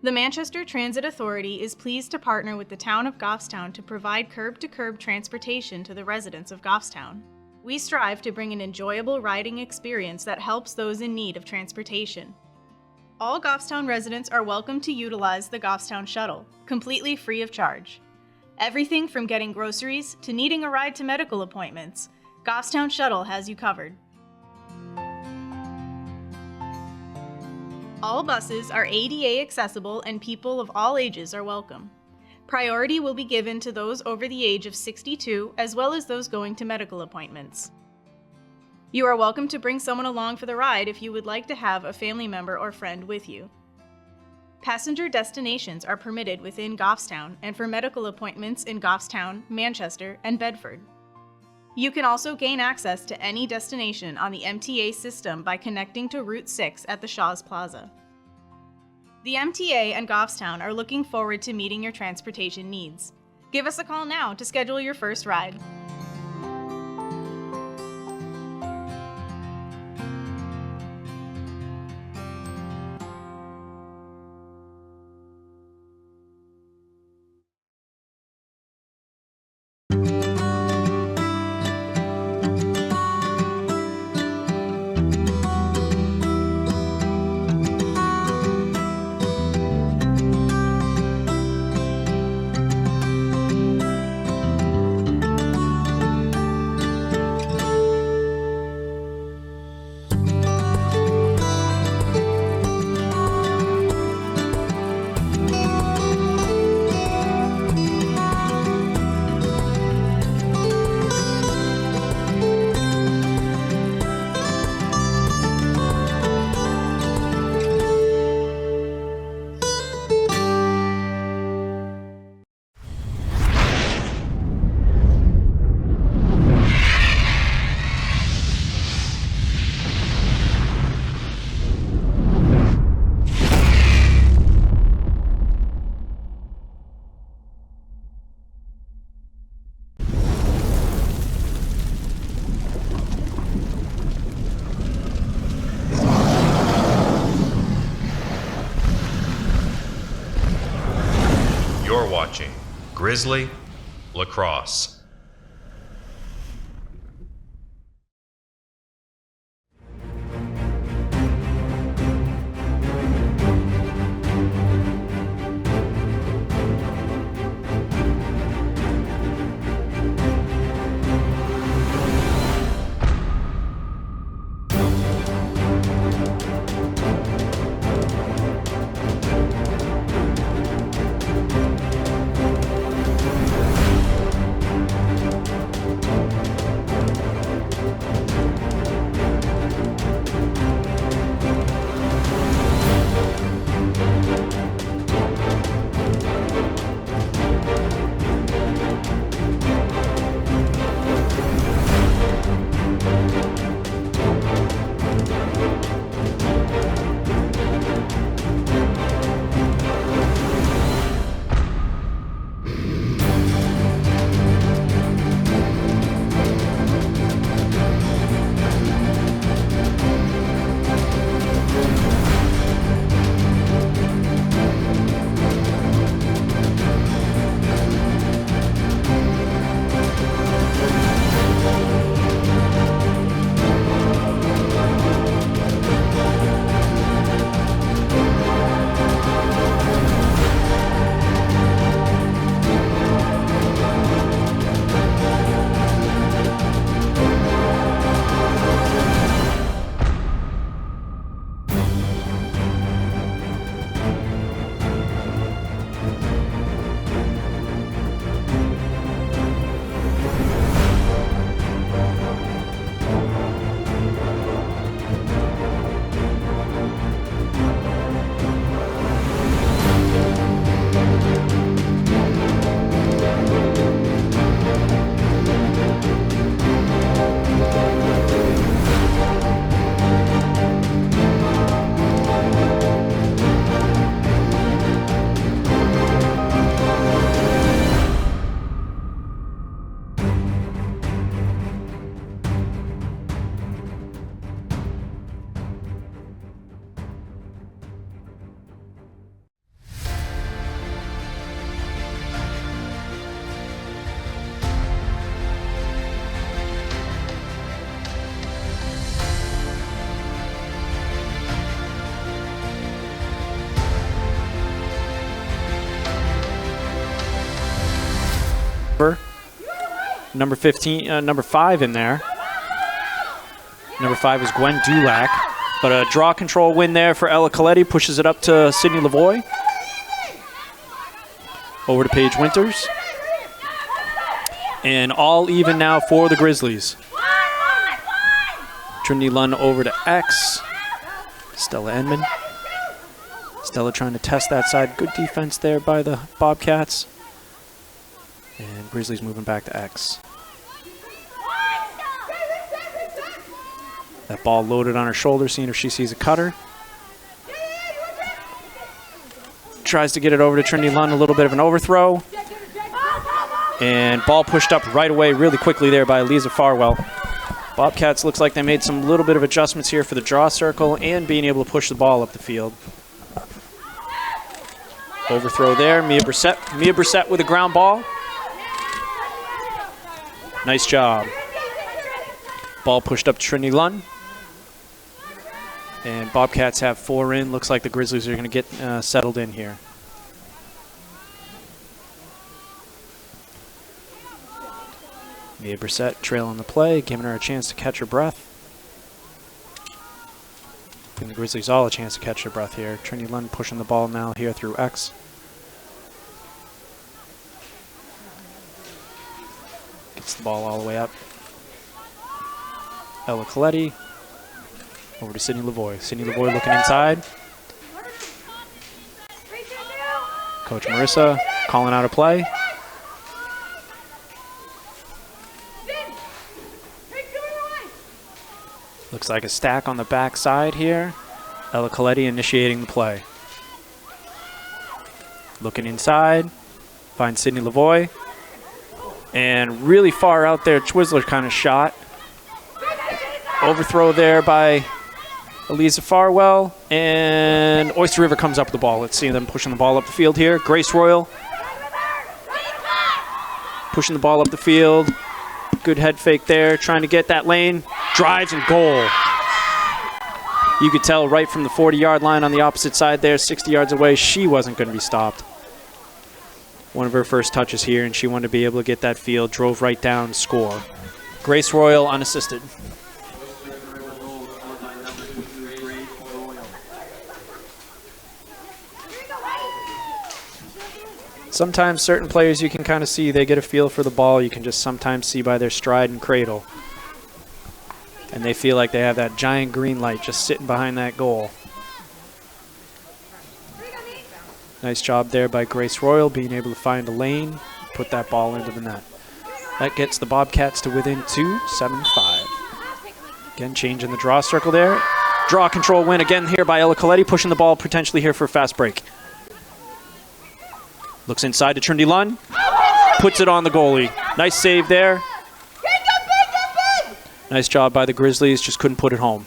The Manchester Transit Authority is pleased to partner with the town of Goffstown to provide curb-to-curb transportation to the residents of Goffstown. We strive to bring an enjoyable riding experience that helps those in need of transportation. All Goffstown residents are welcome to utilize the Goffstown Shuttle, completely free of charge. Everything from getting groceries to needing a ride to medical appointments, Goffstown Shuttle has you covered. All buses are ADA accessible and people of all ages are welcome. Priority will be given to those over the age of 62 as well as those going to medical appointments. You are welcome to bring someone along for the ride if you would like to have a family member or friend with you. Passenger destinations are permitted within Goffstown and for medical appointments in Goffstown, Manchester, and Bedford. You can also gain access to any destination on the MTA system by connecting to Route 6 at the Shaw's Plaza. The MTA and Goffstown are looking forward to meeting your transportation needs. Give us a call now to schedule your first ride. You're watching Grizzly Lacrosse. number 5 in there. Number 5 is Gwen Dulac. But a draw control win there for Ella Coletti. Pushes it up to Sydney Lavoie. Over to Paige Winters. And all even now for the Grizzlies. Trinity Lund over to X. Stella Edmond. Stella trying to test that side. Good defense there by the Bobcats. And Grizzlies moving back to X. That ball loaded on her shoulder, seeing if she sees a cutter. Tries to get it over to Trinity Lund, a little bit of an overthrow. And ball pushed up right away really quickly there by Eliza Farwell. Bobcats looks like they made some little bit of adjustments here for the draw circle and being able to push the ball up the field. Overthrow there, Mia Brissett. Mia Brissett with a ground ball. Nice job. Ball pushed up to Trinity Lund. And Bobcats have 4 in. Looks like the Grizzlies are going to get settled in here. Mia Brissett trailing the play, giving her a chance to catch her breath. Giving the Grizzlies all a chance to catch their breath here. Trinity Lund pushing the ball now here through X. Gets the ball all the way up. Ella Coletti. Over to Sydney Lavoie. Sydney Lavoie looking inside. Coach Marissa calling out a play. Looks like a stack on the back side here. Ella Coletti initiating the play. Looking inside. Finds Sydney Lavoie. And really far out there, Twizzler kind of shot. Overthrow there by Eliza Farwell. And Oyster River comes up with the ball. Let's see them pushing the ball up the field here. Grace Royal pushing the ball up the field. Good head fake there, trying to get that lane. Drives and goal. You could tell right from the 40-yard line on the opposite side there, 60 yards away, she wasn't going to be stopped. One of her first touches here, and she wanted to be able to get that field, drove right down, score. Grace Royal unassisted. Sometimes certain players you can kind of see, they get a feel for the ball. You can just sometimes see by their stride and cradle. And they feel like they have that giant green light just sitting behind that goal. Nice job there by Grace Royal, being able to find a lane, put that ball into the net. That gets the Bobcats to within 2, 7-5. Again, changing the draw circle there. Draw control win again here by Ella Coletti, pushing the ball potentially here for a fast break. Looks inside to Trinity Lund. Puts it on the goalie. Nice save there. Nice job by the Grizzlies. Just couldn't put it home.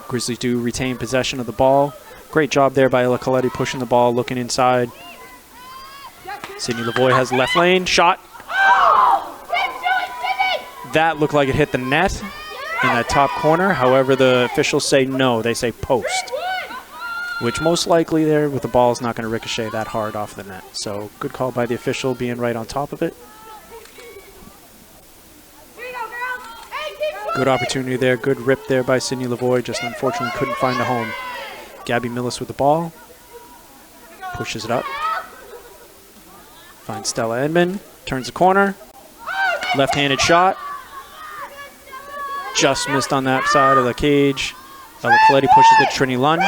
Grizzlies do retain possession of the ball. Great job there by Ella Coletti pushing the ball, looking inside. Sydney Lavoie has the left lane. Shot. That looked like it hit the net in that top corner. However, the officials say no. They say post. Which most likely there with the ball is not going to ricochet that hard off the net. So good call by the official being right on top of it. Good opportunity there. Good rip there by Sydney Lavoie. Just unfortunately couldn't find a home. Gabby Millis with the ball. Pushes it up. Finds Stella Edmond. Turns the corner. Left-handed shot. Just missed on that side of the cage. Ella Coletti pushes it to Trinity Lund.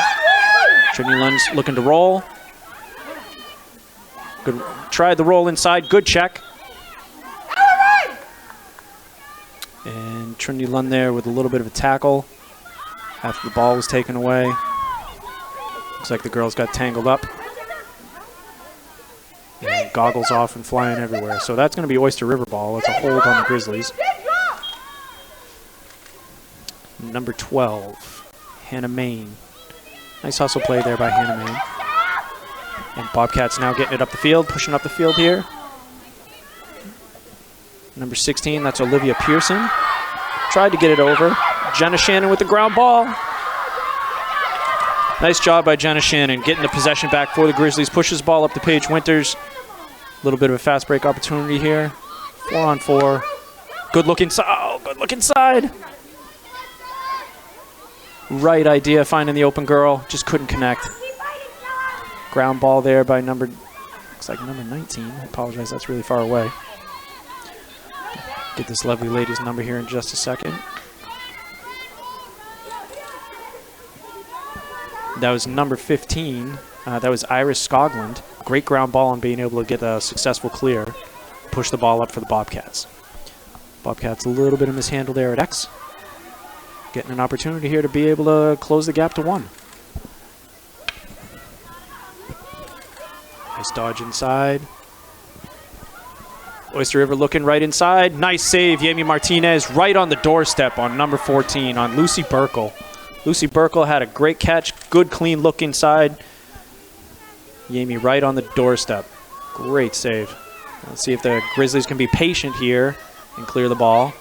Trinity Lund's looking to roll. Good. Tried the roll inside. Good check. And Trinity Lund there with a little bit of a tackle after the ball was taken away. Looks like the girls got tangled up. And goggles off and flying everywhere. So that's going to be Oyster River ball. It's a hold on the Grizzlies. Number 12, Hannah Main. Nice hustle play there by Hannah Main. And Bobcats now getting it up the field, pushing up the field here. Number 16, that's Olivia Pearson. Tried to get it over. Jenna Shannon with the ground ball. Nice job by Jenna Shannon getting the possession back for the Grizzlies. Pushes the ball up to Paige Winters. A little bit of a fast break opportunity here. 4-on-4. Good look inside. Oh, good look inside. Right idea, finding the open girl. Just couldn't connect. Ground ball there by looks like number 19. I apologize, that's really far away. Get this lovely lady's number here in just a second. That was number 15. That was Iris Skoglund. Great ground ball and being able to get a successful clear. Push the ball up for the Bobcats. Bobcats a little bit of mishandle there at X. Getting an opportunity here to be able to close the gap to 1. Nice dodge inside. Oyster River looking right inside. Nice save, Yami Martinez, right on the doorstep on number 14 on Lucy Burkle. Lucy Burkle had a great catch, good clean look inside. Yami right on the doorstep. Great save. Let's see if the Grizzlies can be patient here and clear the ball.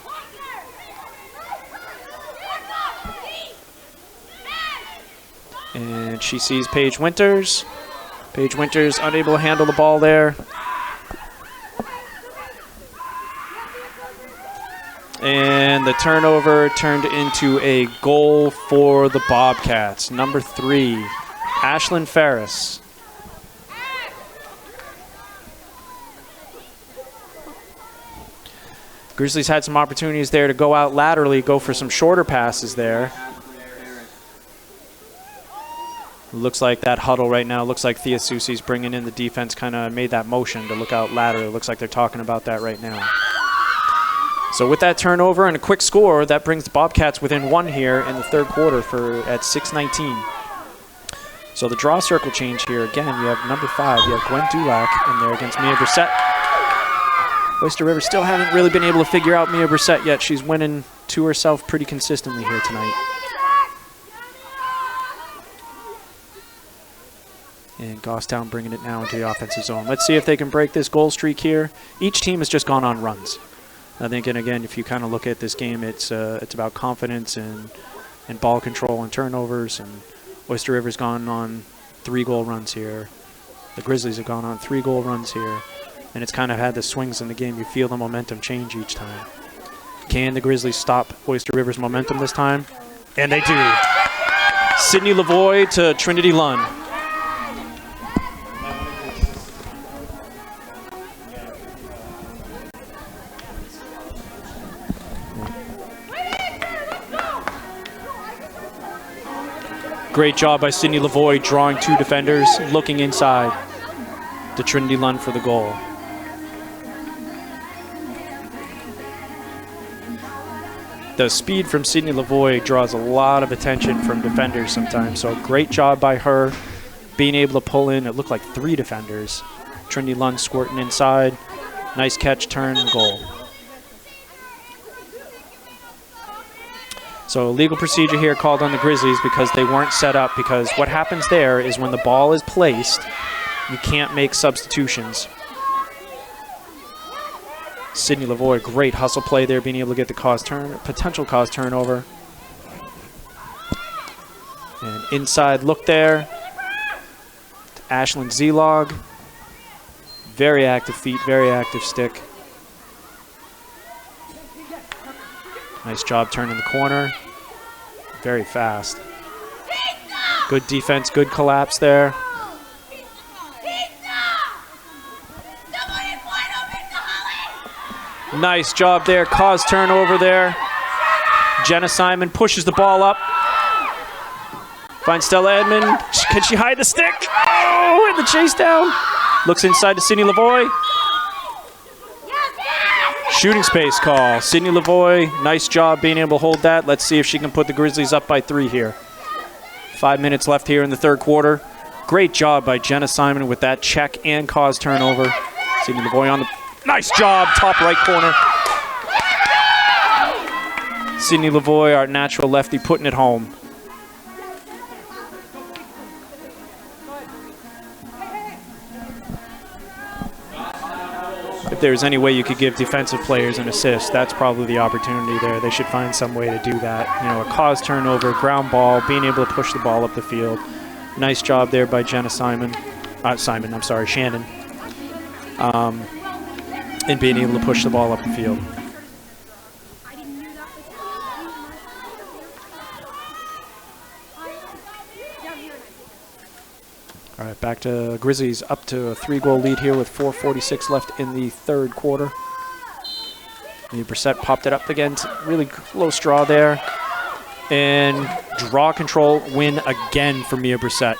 And she sees Paige Winters. Paige Winters unable to handle the ball there. And the turnover turned into a goal for the Bobcats. Number 3, Ashlyn Ferris. Grizzlies had some opportunities there to go out laterally, go for some shorter passes there. Looks like that huddle right now, looks like Thea Susi's bringing in the defense, kind of made that motion to look out laterally. Looks like they're talking about that right now. So with that turnover and a quick score, that brings the Bobcats within 1 here in the third quarter at 6:19. So the draw circle change here, again, you have number 5, you have Gwen Dulac in there against Mia Brissett. Oyster River still haven't really been able to figure out Mia Brissett yet. She's winning to herself pretty consistently here tonight. And Goffstown bringing it now into the offensive zone. Let's see if they can break this goal streak here. Each team has just gone on runs. I think, and again, if you kind of look at this game, it's about confidence and ball control and turnovers. And Oyster River's gone on 3 goal runs here. The Grizzlies have gone on 3 goal runs here. And it's kind of had the swings in the game. You feel the momentum change each time. Can the Grizzlies stop Oyster River's momentum this time? And they do. Sydney Lavoie to Trinity Lund. Great job by Sydney Lavoie drawing 2 defenders, looking inside to Trinity Lund for the goal. The speed from Sydney Lavoie draws a lot of attention from defenders sometimes, so great job by her being able to pull in, it looked like 3 defenders. Trinity Lund squirting inside, nice catch, turn, and goal. So legal procedure here called on the Grizzlies because they weren't set up, because what happens there is when the ball is placed, you can't make substitutions. Sydney Lavoie, great hustle play there, being able to get the potential cause turnover. And inside look there. Ashlyn Zelog. Very active feet, very active stick. Nice job turning the corner. Very fast. Good defense, good collapse there. Nice job there, cause turnover there. Jenna Simon pushes the ball up. Finds Stella Edmond. Can she hide the stick? Oh, and the chase down. Looks inside to Sydney Lavoie. Shooting space call. Sydney Lavoie, nice job being able to hold that. Let's see if she can put the Grizzlies up by 3 here. 5 minutes left here in the third quarter. Great job by Jenna Simon with that check and cause turnover. Sydney Lavoie on the... Nice job, top right corner. Sydney Lavoie, our natural lefty, putting it home. If there's any way you could give defensive players an assist, that's probably the opportunity there. They should find some way to do that. You know, a cause turnover, ground ball, being able to push the ball up the field. Nice job there by Jenna Shannon. In being able to push the ball up the field. All right, back to Grizzlies, up to a 3-goal lead here with 4:46 left in the third quarter. Mia Brissett popped it up again. Really close draw there. And draw control win again for Mia Brissett.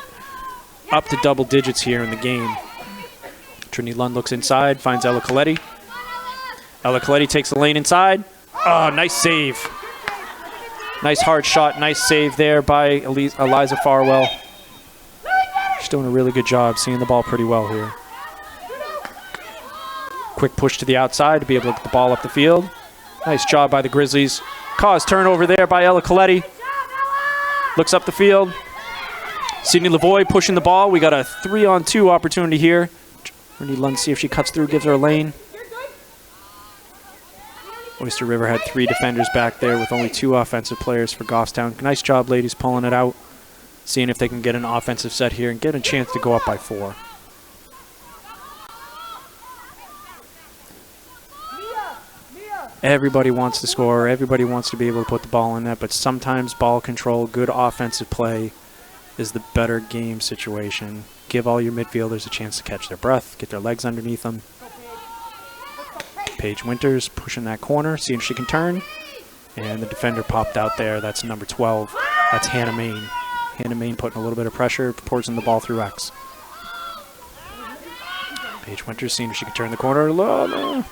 Up to double digits here in the game. Trinity Lund looks inside, finds Ella Coletti. Ella Coletti takes the lane inside. Oh, nice save. Nice hard shot, nice save there by Eliza Farwell. She's doing a really good job seeing the ball pretty well here. Quick push to the outside to be able to get the ball up the field. Nice job by the Grizzlies. Caused turnover there by Ella Coletti. Looks up the field. Sydney Lavoie pushing the ball. We got a 3-on-2 opportunity here. Trinity Lund, see if she cuts through, gives her a lane. Oyster River had 3 defenders back there with only 2 offensive players for Goffstown. Nice job, ladies, pulling it out. Seeing if they can get an offensive set here and get a chance to go up by 4. Everybody wants to score. Everybody wants to be able to put the ball in net, but sometimes ball control, good offensive play is the better game situation. Give all your midfielders a chance to catch their breath, get their legs underneath them. Paige Winters pushing that corner, seeing if she can turn. And the defender popped out there. That's number 12. That's Hannah Main. Hannah Main putting a little bit of pressure, forcing the ball through X. Paige Winters seeing if she can turn the corner. No.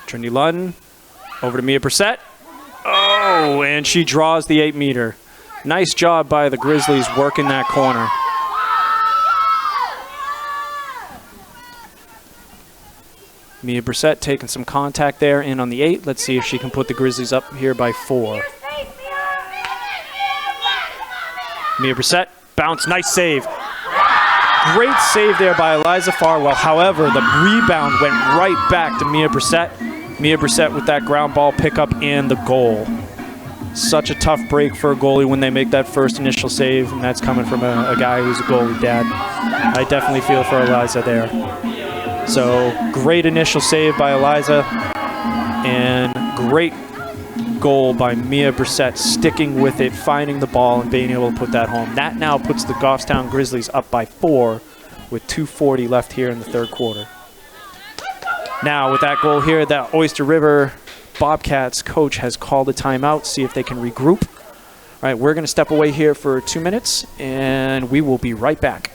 Trinity Lund over to Mia Brissett. Oh, and she draws the 8-meter. Nice job by the Grizzlies working that corner. Mia Brissett taking some contact there in on the 8. Let's see if she can put the Grizzlies up here by 4. Mia Brissett, bounce, nice save. Great save there by Eliza Farwell. However, the rebound went right back to Mia Brissett. Mia Brissett with that ground ball pickup and the goal. Such a tough break for a goalie when they make that first initial save, and that's coming from a guy who's a goalie dad. I definitely feel for Eliza there. So great initial save by Eliza, and great goal by Mia Brissett, sticking with it, finding the ball, and being able to put that home. That now puts the Goffstown Grizzlies up by 4 with 2:40 left here in the third quarter. Now with that goal here, that Oyster River Bobcats coach has called a timeout, see if they can regroup. All right, we're going to step away here for 2 minutes, and we will be right back.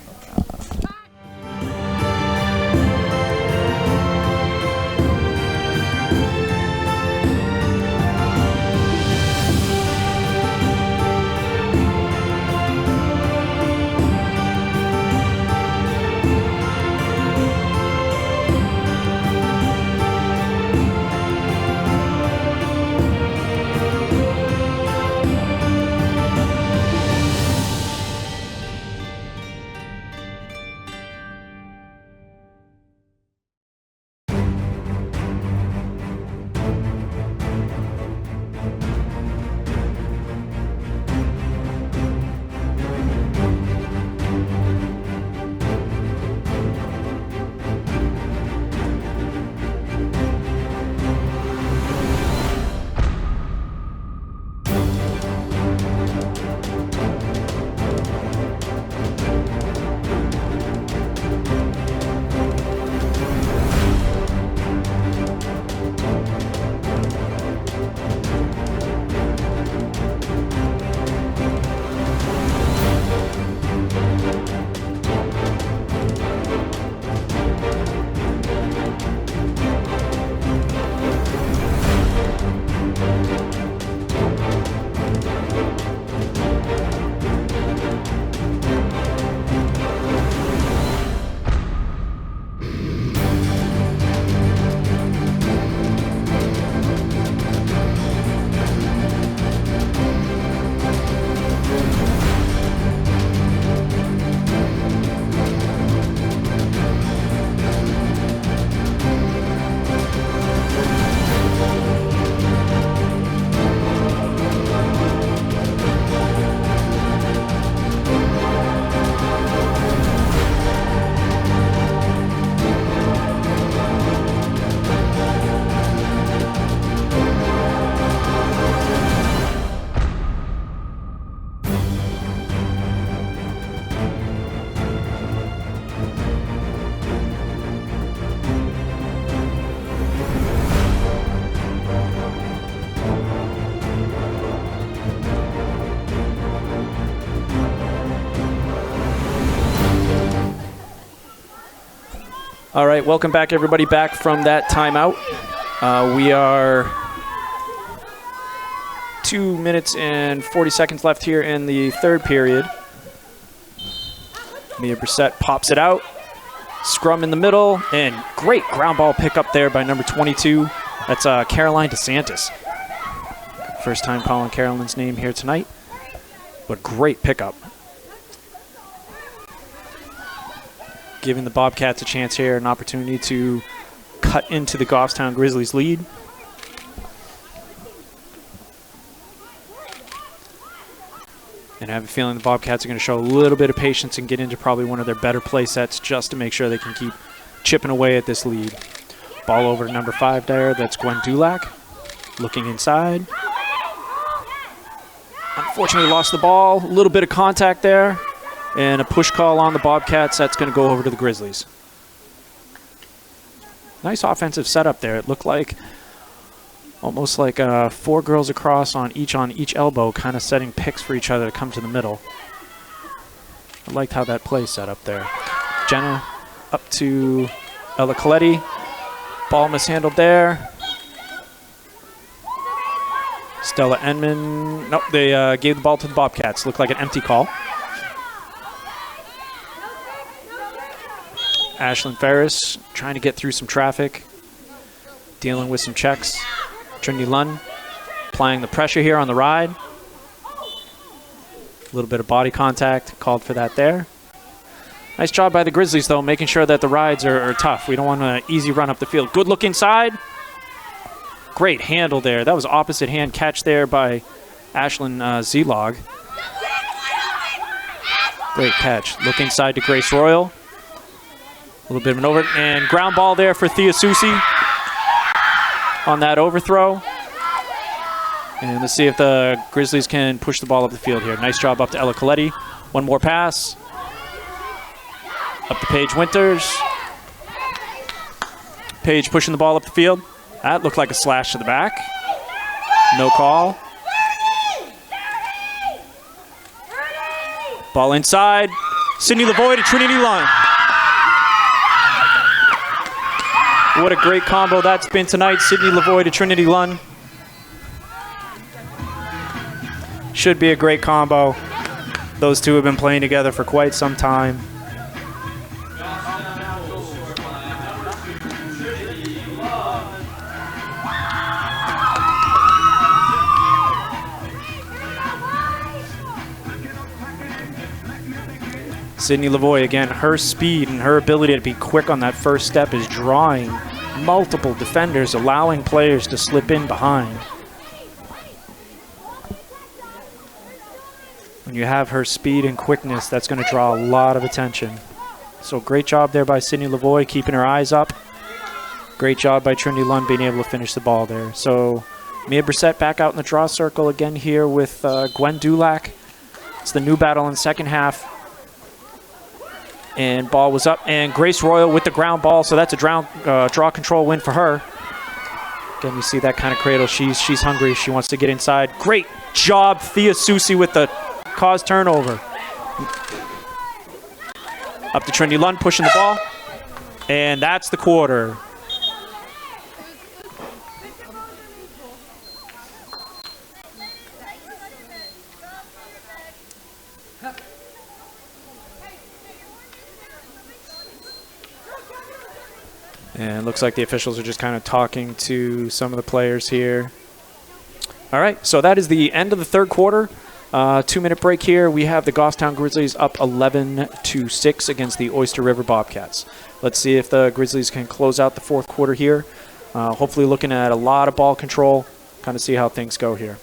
All right, welcome back, everybody, back from that timeout. We are 2 minutes and 40 seconds left here in the third period. Mia Brissett pops it out. Scrum in the middle, and great ground ball pickup there by number 22. That's Caroline DeSantis. First time calling Caroline's name here tonight, but great pickup. Giving the Bobcats a chance here, an opportunity to cut into the Goffstown Grizzlies lead. And I have a feeling the Bobcats are going to show a little bit of patience and get into probably one of their better play sets just to make sure they can keep chipping away at this lead. Ball over to number 5 there. That's Gwen Dulac looking inside. Unfortunately lost the ball. A little bit of contact there. And a push call on the Bobcats. That's going to go over to the Grizzlies. Nice offensive setup there. It looked like almost like 4 girls across on each elbow, kind of setting picks for each other to come to the middle. I liked how that play set up there. Jenna up to Ella Coletti. Ball mishandled there. Stella Enman. Nope, they gave the ball to the Bobcats. Looked like an empty call. Ashlyn Ferris trying to get through some traffic, dealing with some checks. Trinity Lund applying the pressure here on the ride. A little bit of body contact, called for that there. Nice job by the Grizzlies, though, making sure that the rides are tough. We don't want an easy run up the field. Good look inside. Great handle there. That was opposite hand catch there by Ashlyn Zelog. Great catch. Look inside to Grace Royal. A little bit of an over and ground ball there for Thea Susi on that overthrow. And let's see if the Grizzlies can push the ball up the field here. Nice job up to Ella Coletti. One more pass. Up to Paige Winters. Paige pushing the ball up the field. That looked like a slash to the back. No call. Ball inside. Sydney Lavoie to Trinity Lund. What a great combo that's been tonight. Sydney Lavoie to Trinity Lund. Should be a great combo. Those two have been playing together for quite some time. Sydney Lavoie, again, her speed and her ability to be quick on that first step is drawing multiple defenders, allowing players to slip in behind. When you have her speed and quickness, that's going to draw a lot of attention. So great job there by Sydney Lavoie, keeping her eyes up. Great job by Trinity Lund being able to finish the ball there. So Mia Brissett back out in the draw circle again here with Gwen Dulac. It's the new battle in the second half. And ball was up, and Grace Royal with the ground ball, so that's a draw control win for her. Again, you see that kind of cradle. She's hungry. She wants to get inside. Great job, Thea Susi, with the cause turnover. Up to Trinity Lund, pushing the ball. And that's the quarter. And it looks like the officials are just kind of talking to some of the players here. All right, so that is the end of the third quarter. 2-minute break here. We have the Goffstown Grizzlies up 11-6 against the Oyster River Bobcats. Let's see if the Grizzlies can close out the fourth quarter here. Hopefully looking at a lot of ball control, kind of see how things go here.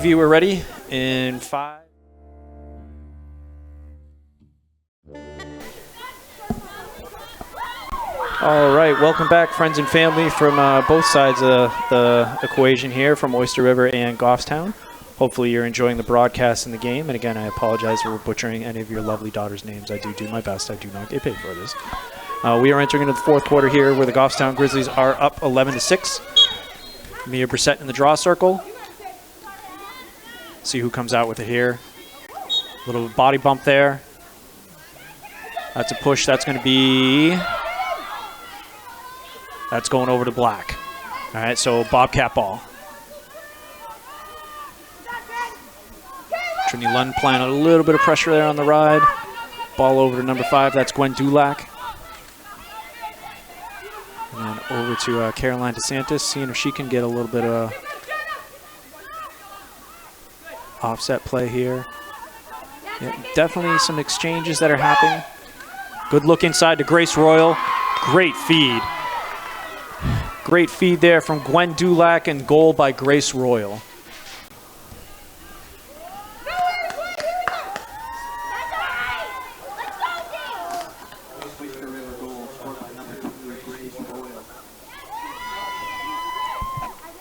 TV, we're ready in 5. All right, welcome back, friends and family from both sides of the equation here, from Oyster River and Goffstown. Hopefully you're enjoying the broadcast and the game. And again, I apologize for butchering any of your lovely daughters' names. I do my best. I do not get paid for this. We are entering into the fourth quarter here, where the Goffstown Grizzlies are up 11-6. Mia Brissett in the draw circle. See who comes out with it here. Little body bump there. That's a push. That's going to be... That's going over to Black. All right, so Bobcat ball. Trinity Lund applying a little bit of pressure there on the ride. Ball over to number 5. That's Gwen Dulac. And then over to Caroline DeSantis, seeing if she can get a little bit of offset play here. Yeah, definitely some exchanges that are happening. Good look inside to Grace Royal. Great feed. Great feed there from Gwen Dulac, and goal by Grace Royal.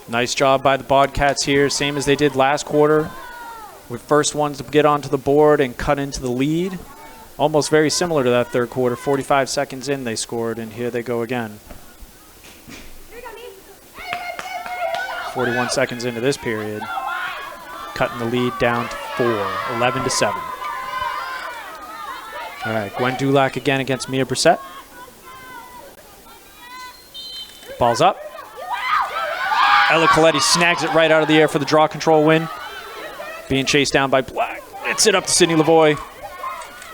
Nice job by the Bobcats here, same as they did last quarter. With first ones to get onto the board and cut into the lead. Almost very similar to that third quarter. 45 seconds in they scored, and here they go again. 41 seconds into this period. Cutting the lead down to 4, 11-7. All right, Gwen Dulac again against Mia Brissett. Ball's up. Ella Coletti snags it right out of the air for the draw control win. Being chased down by Black. It's it up to Sydney Lavoie.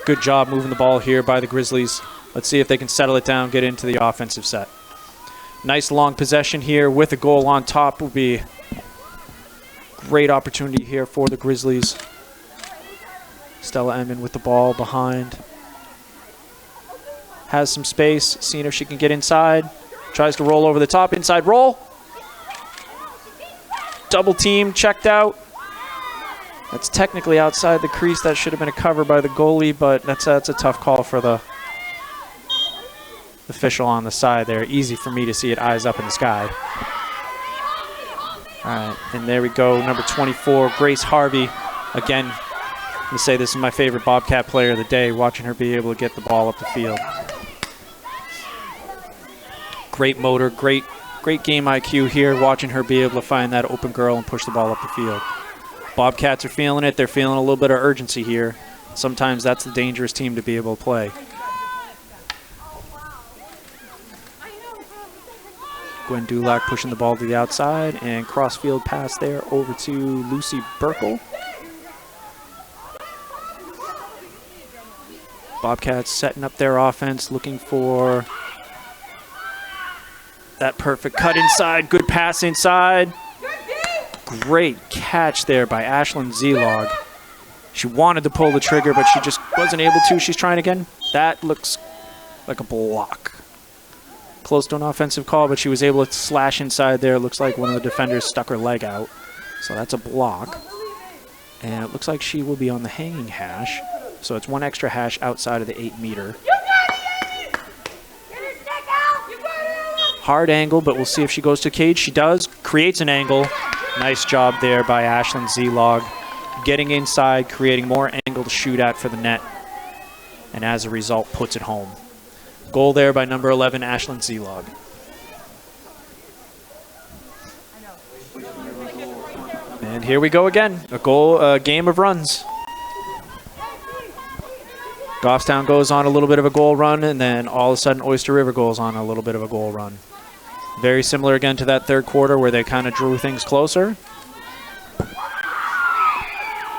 Good job moving the ball here by the Grizzlies. Let's see if they can settle it down, get into the offensive set. Nice long possession here with a goal on top will be great opportunity here for the Grizzlies. Stella Emman with the ball behind. Has some space, seeing if she can get inside. Tries to roll over the top, inside roll. Double team, checked out. That's technically outside the crease. That should have been a cover by the goalie, but that's a tough call for the official on the side there. Easy for me to see it, eyes up in the sky. All right, and there we go, number 24, Grace Harvey. Again, I'm going to say this is my favorite Bobcat player of the day, watching her be able to get the ball up the field. Great motor, great game IQ here, watching her be able to find that open girl and push the ball up the field. Bobcats are feeling it. They're feeling a little bit of urgency here. Sometimes that's the dangerous team to be able to play. Gwen Dulac pushing the ball to the outside, and crossfield pass there over to Lucy Burkle. Bobcats setting up their offense, looking for that perfect cut inside. Good pass inside. Great catch there by Ashlyn Zelog. She wanted to pull the trigger, but she just wasn't able to. She's trying again. That looks like a block. Close to an offensive call, but she was able to slash inside there. Looks like one of the defenders stuck her leg out. So that's a block. And it looks like she will be on the hanging hash. So it's one extra hash outside of the 8-meter. Hard angle, but we'll see if she goes to cage. She does. Creates an angle. Nice job there by Ashlyn Zelog. Getting inside, creating more angle to shoot at for the net. And as a result, puts it home. Goal there by number 11, Ashlyn Zelog. And here we go again. A game of runs. Goffstown goes on a little bit of a goal run, and then all of a sudden Oyster River goes on a little bit of a goal run. Very similar again to that third quarter where they kind of drew things closer.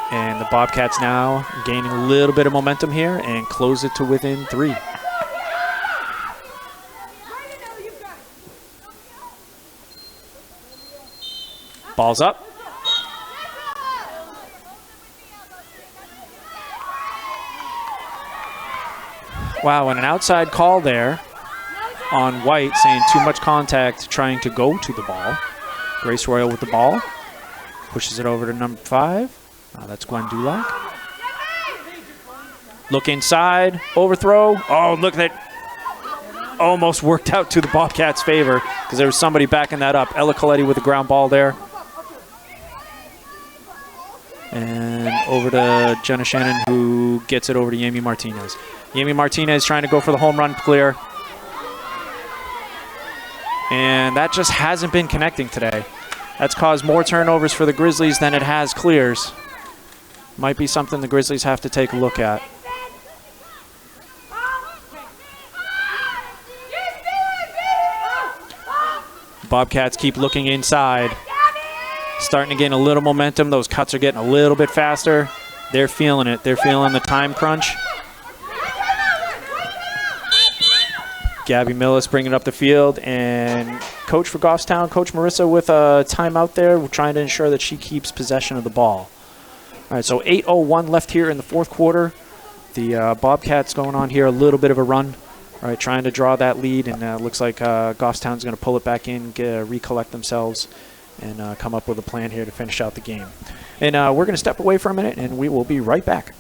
And the Bobcats now gaining a little bit of momentum here and close it to within 3. Ball's up. Wow, and an outside call there on White, saying too much contact, trying to go to the ball. Grace Royal with the ball. Pushes it over to number 5. That's Gwen Dulac. Look inside, overthrow. Oh, look at that. Almost worked out to the Bobcats' favor because there was somebody backing that up. Ella Coletti with a ground ball there. And over to Jenna Shannon, who gets it over to Yami Martinez. Yami Martinez trying to go for the home run clear. And that just hasn't been connecting today. That's caused more turnovers for the Grizzlies than it has clears. Might be something the Grizzlies have to take a look at. Bobcats keep looking inside. Starting to gain a little momentum. Those cuts are getting a little bit faster. They're feeling it. They're feeling the time crunch. Gabby Millis bringing it up the field. And coach for Goffstown, Coach Marissa, with a timeout there, trying to ensure that she keeps possession of the ball. All right, so 8:01 left here in the fourth quarter. The Bobcats going on here a little bit of a run. All right, trying to draw that lead, and looks like Goffstown's going to pull it back in, recollect themselves, and come up with a plan here to finish out the game. And we're going to step away for a minute, and we will be right back.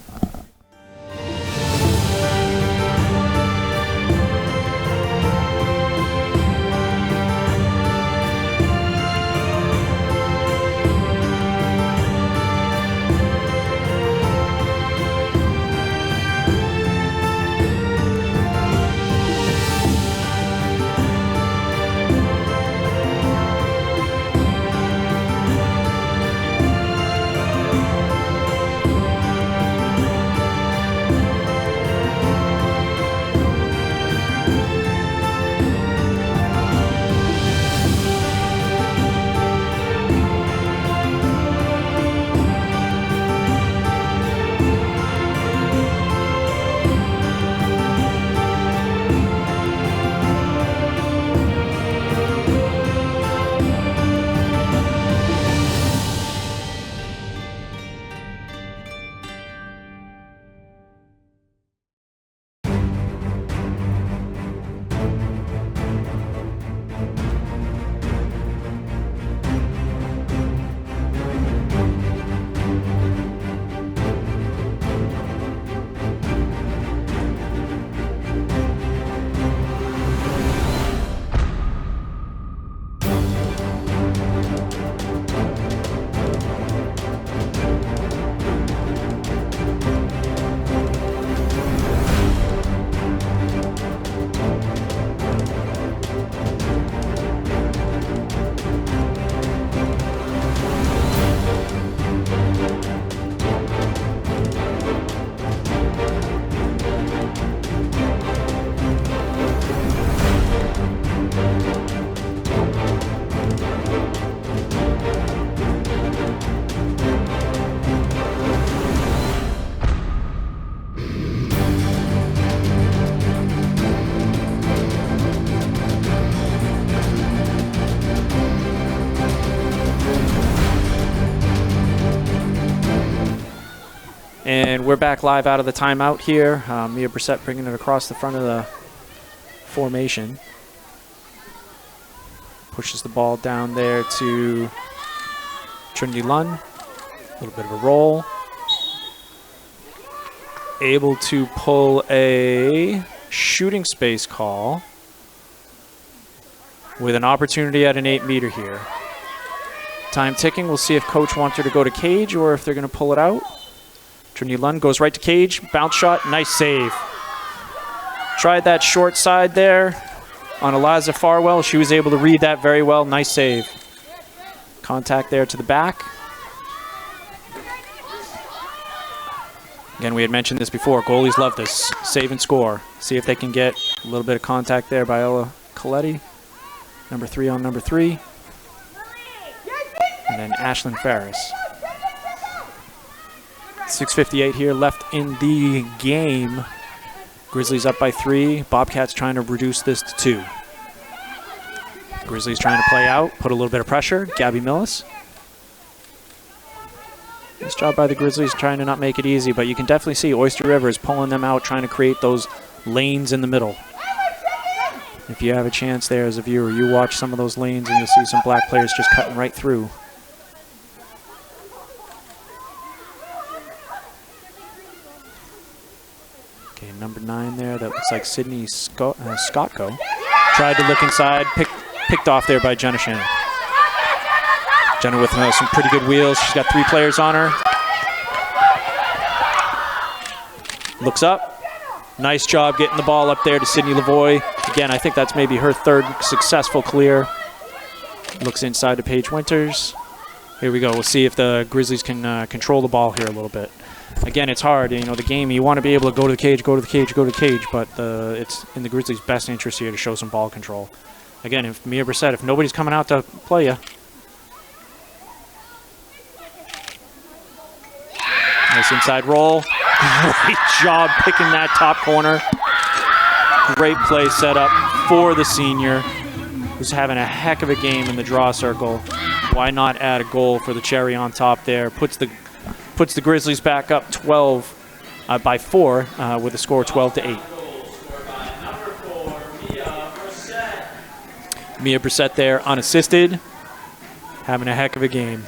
And we're back live out of the timeout here. Mia Brissett bringing it across the front of the formation. Pushes the ball down there to Trinity Lunn. A little bit of a roll. Able to pull a shooting space call with an opportunity at an 8-meter here. Time ticking. We'll see if coach wants her to go to cage or if they're going to pull it out. Trinity Lund goes right to cage. Bounce shot. Nice save. Tried that short side there on Eliza Farwell. She was able to read that very well. Nice save. Contact there to the back. Again, we had mentioned this before. Goalies love this. Save and score. See if they can get a little bit of contact there by Ella Coletti. Number 3 on number 3. And then Ashlyn Ferris. 6:58 here left in the game. Grizzlies up by 3. Bobcats trying to reduce this to 2. Grizzlies trying to play out, put a little bit of pressure. Gabby Millis. Nice job by the Grizzlies trying to not make it easy, but you can definitely see Oyster River is pulling them out, trying to create those lanes in the middle. If you have a chance there as a viewer, you watch some of those lanes and you'll see some black players just cutting right through. Number 9 there, that looks like Sydney Scottco. Tried to look inside, picked off there by Jenna Shannon. Jenna with some pretty good wheels. She's got 3 players on her. Looks up. Nice job getting the ball up there to Sydney Lavoie. Again, I think that's maybe her 3rd successful clear. Looks inside to Paige Winters. Here we go. We'll see if the Grizzlies can control the ball here a little bit. Again, it's hard. You know, the game, you want to be able to go to the cage, go to the cage, go to the cage, but it's in the Grizzlies' best interest here to show some ball control. Again, if Mia Brissett, if nobody's coming out to play you. Nice inside roll. Great job picking that top corner. Great play set up for the senior, who's having a heck of a game in the draw circle. Why not add a goal for the cherry on top there? Puts the Grizzlies back up 12 by 4 with a score 12-8. Mia Brissett there unassisted, having a heck of a game.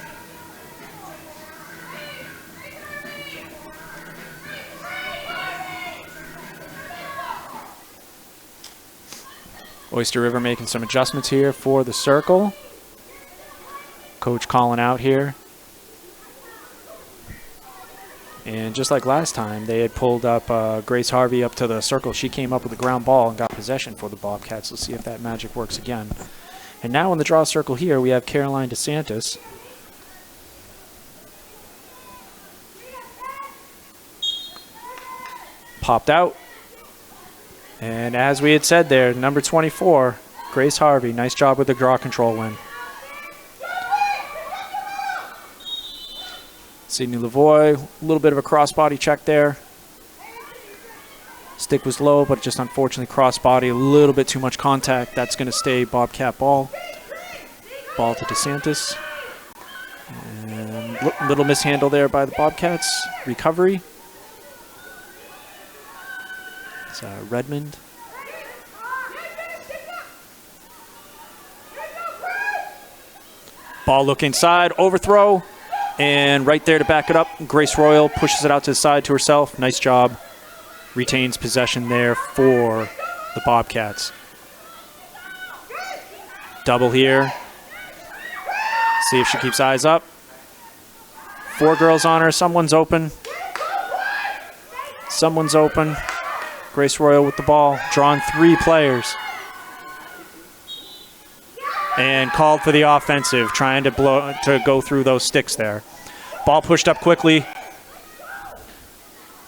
Oyster River making some adjustments here for the circle. Coach calling out here. And just like last time, they had pulled up Grace Harvey up to the circle. She came up with a ground ball and got possession for the Bobcats. Let's see if that magic works again. And now in the draw circle here, we have Caroline DeSantis. Popped out. And as we had said there, number 24, Grace Harvey. Nice job with the draw control win. Sydney Lavoie, a little bit of a crossbody check there. Stick was low, but just unfortunately crossbody, a little bit too much contact. That's going to stay Bobcat ball. Ball to DeSantis. And little mishandle there by the Bobcats. Recovery. It's Redmond. Ball look inside, overthrow. And right there to back it up, Grace Royal pushes it out to the side to herself. Nice job. Retains possession there for the Bobcats. Double here. See if she keeps eyes up. 4 girls on her. Someone's open. Someone's open. Grace Royal with the ball. Drawing 3 players. And called for the offensive, trying to go through those sticks there. Ball pushed up quickly.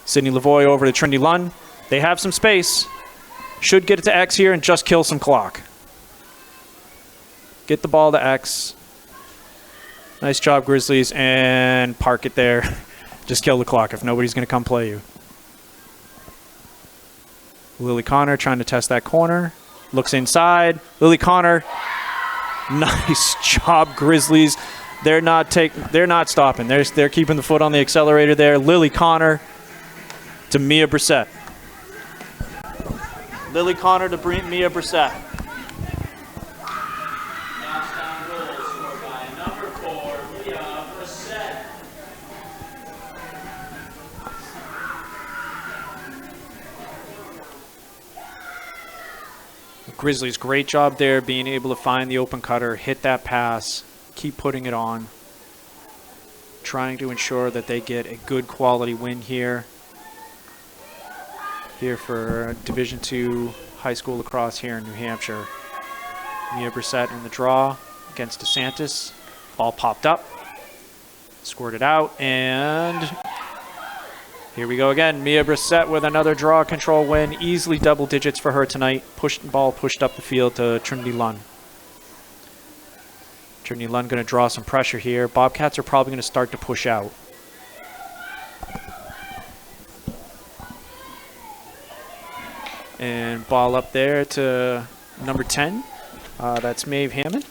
Sydney Lavoie over to Trinity Lunn. They have some space. Should get it to X here and just kill some clock. Get the ball to X. Nice job, Grizzlies, and park it there. Just kill the clock if nobody's going to come play you. Lily Connor trying to test that corner. Looks inside. Lily Connor. Nice job, Grizzlies. They're not stopping. They're keeping the foot on the accelerator there. Lily Connor to Mia Brissett. Lily Connor to Mia Brissett. Number 4, Mia Brissett. Grizzlies, great job there being able to find the open cutter, hit that pass, keep putting it on, trying to ensure that they get a good quality win here for Division II high school lacrosse here in New Hampshire. Mia Brissett in the draw against DeSantis. Ball popped up, squirted out, and here we go again. Mia Brissett with another draw control win. Easily double digits for her tonight. Ball pushed up the field to Trinity Lunn. Trinity Lunn going to draw some pressure here. Bobcats are probably going to start to push out. And ball up there to number 10. That's Maeve Hammond.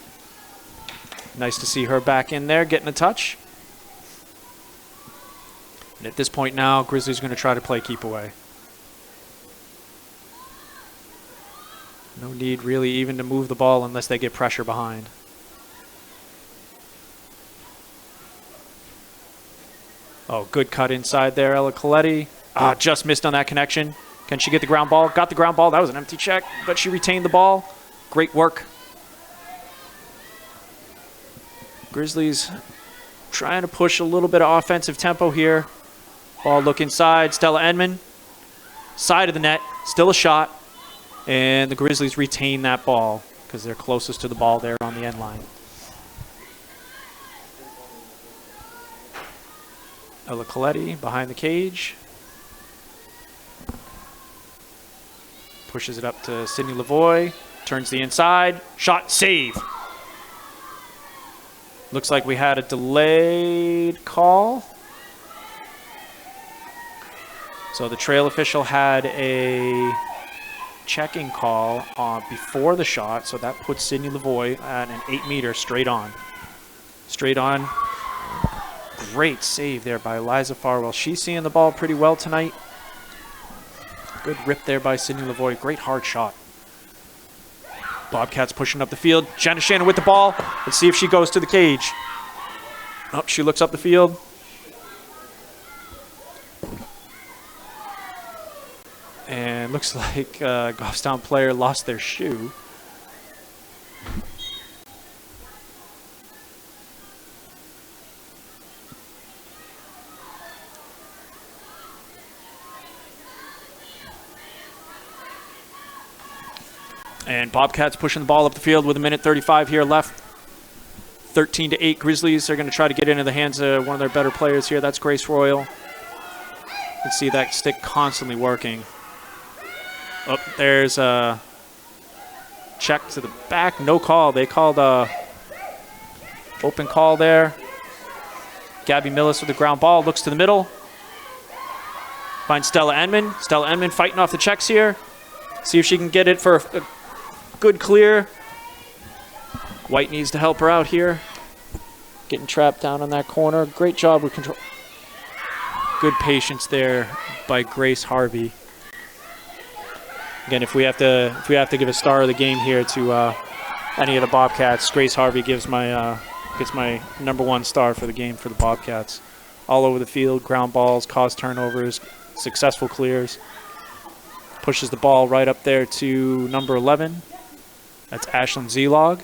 Nice to see her back in there, getting a touch. And at this point now, Grizzlies are going to try to play keep away. No need really even to move the ball unless they get pressure behind. Oh, good cut inside there, Ella Coletti. Just missed on that connection. Can she get the ground ball? Got the ground ball. That was an empty check, but she retained the ball. Great work. Grizzlies trying to push a little bit of offensive tempo here. Ball look inside. Stella Edmond. Side of the net. Still a shot. And the Grizzlies retain that ball because they're closest to the ball there on the end line. Ella Coletti behind the cage. Pushes it up to Sydney Lavoie. Turns the inside. Shot, save. Looks like we had a delayed call. So the trail official had a checking call before the shot. So that puts Sydney Lavoie at an 8-meter straight on. Straight on. Great save there by Eliza Farwell. She's seeing the ball pretty well tonight. Good rip there by Sydney Lavoie. Great hard shot. Bobcats pushing up the field. Jenna Shannon with the ball. Let's see if she goes to the cage. Oh, she looks up the field. And looks like a Goffstown player lost their shoe. And Bobcats pushing the ball up the field with 1:35 here left. 13-8 Grizzlies are going to try to get into the hands of one of their better players here. That's Grace Royal. You can see that stick constantly working. Oh, there's a check to the back. No call. They called a open call there. Gabby Millis with the ground ball. Looks to the middle. Finds Stella Edmond. Stella Edmond fighting off the checks here. See if she can get it for a good clear. White needs to help her out here. Getting trapped down on that corner. Great job with control. Good patience there by Grace Harvey. Again, if we have to give a star of the game here to any of the Bobcats, Grace Harvey gets my #1 star for the game for the Bobcats. All over the field, ground balls, caused turnovers, successful clears. Pushes the ball right up there to number 11. That's Ashlyn Zelog.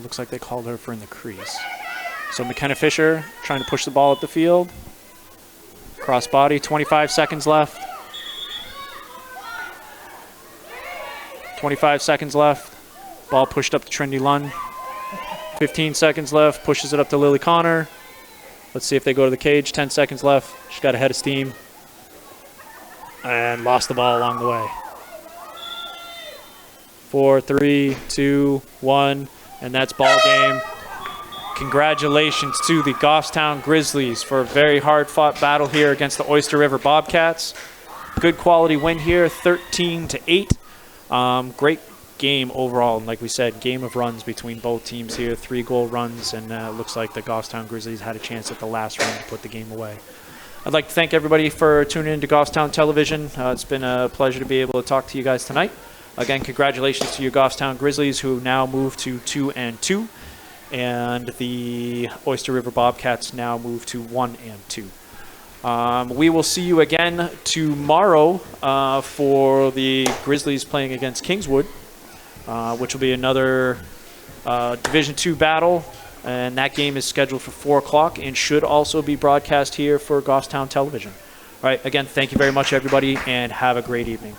Looks like they called her for in the crease. So McKenna Fisher trying to push the ball up the field. Cross body, 25 seconds left. 25 seconds left. Ball pushed up to Trinity Lund. 15 seconds left. Pushes it up to Lily Connor. Let's see if they go to the cage. 10 seconds left. She got a head of steam. And lost the ball along the way. 4, 3, 2, 1. And that's ball game. Congratulations to the Goffstown Grizzlies for a very hard-fought battle here against the Oyster River Bobcats. Good quality win here, 13-8. Great game overall. And like we said, game of runs between both teams here. 3-goal runs, and it looks like the Goffstown Grizzlies had a chance at the last run to put the game away. I'd like to thank everybody for tuning in to Goffstown Television. It's been a pleasure to be able to talk to you guys tonight. Again, congratulations to your Goffstown Grizzlies, who now move to 2-2. And the Oyster River Bobcats now move to 1-2. We will see you again tomorrow for the Grizzlies playing against Kingswood, which will be another Division II battle. And that game is scheduled for 4 o'clock and should also be broadcast here for Goffstown Television. All right, again, thank you very much, everybody, and have a great evening.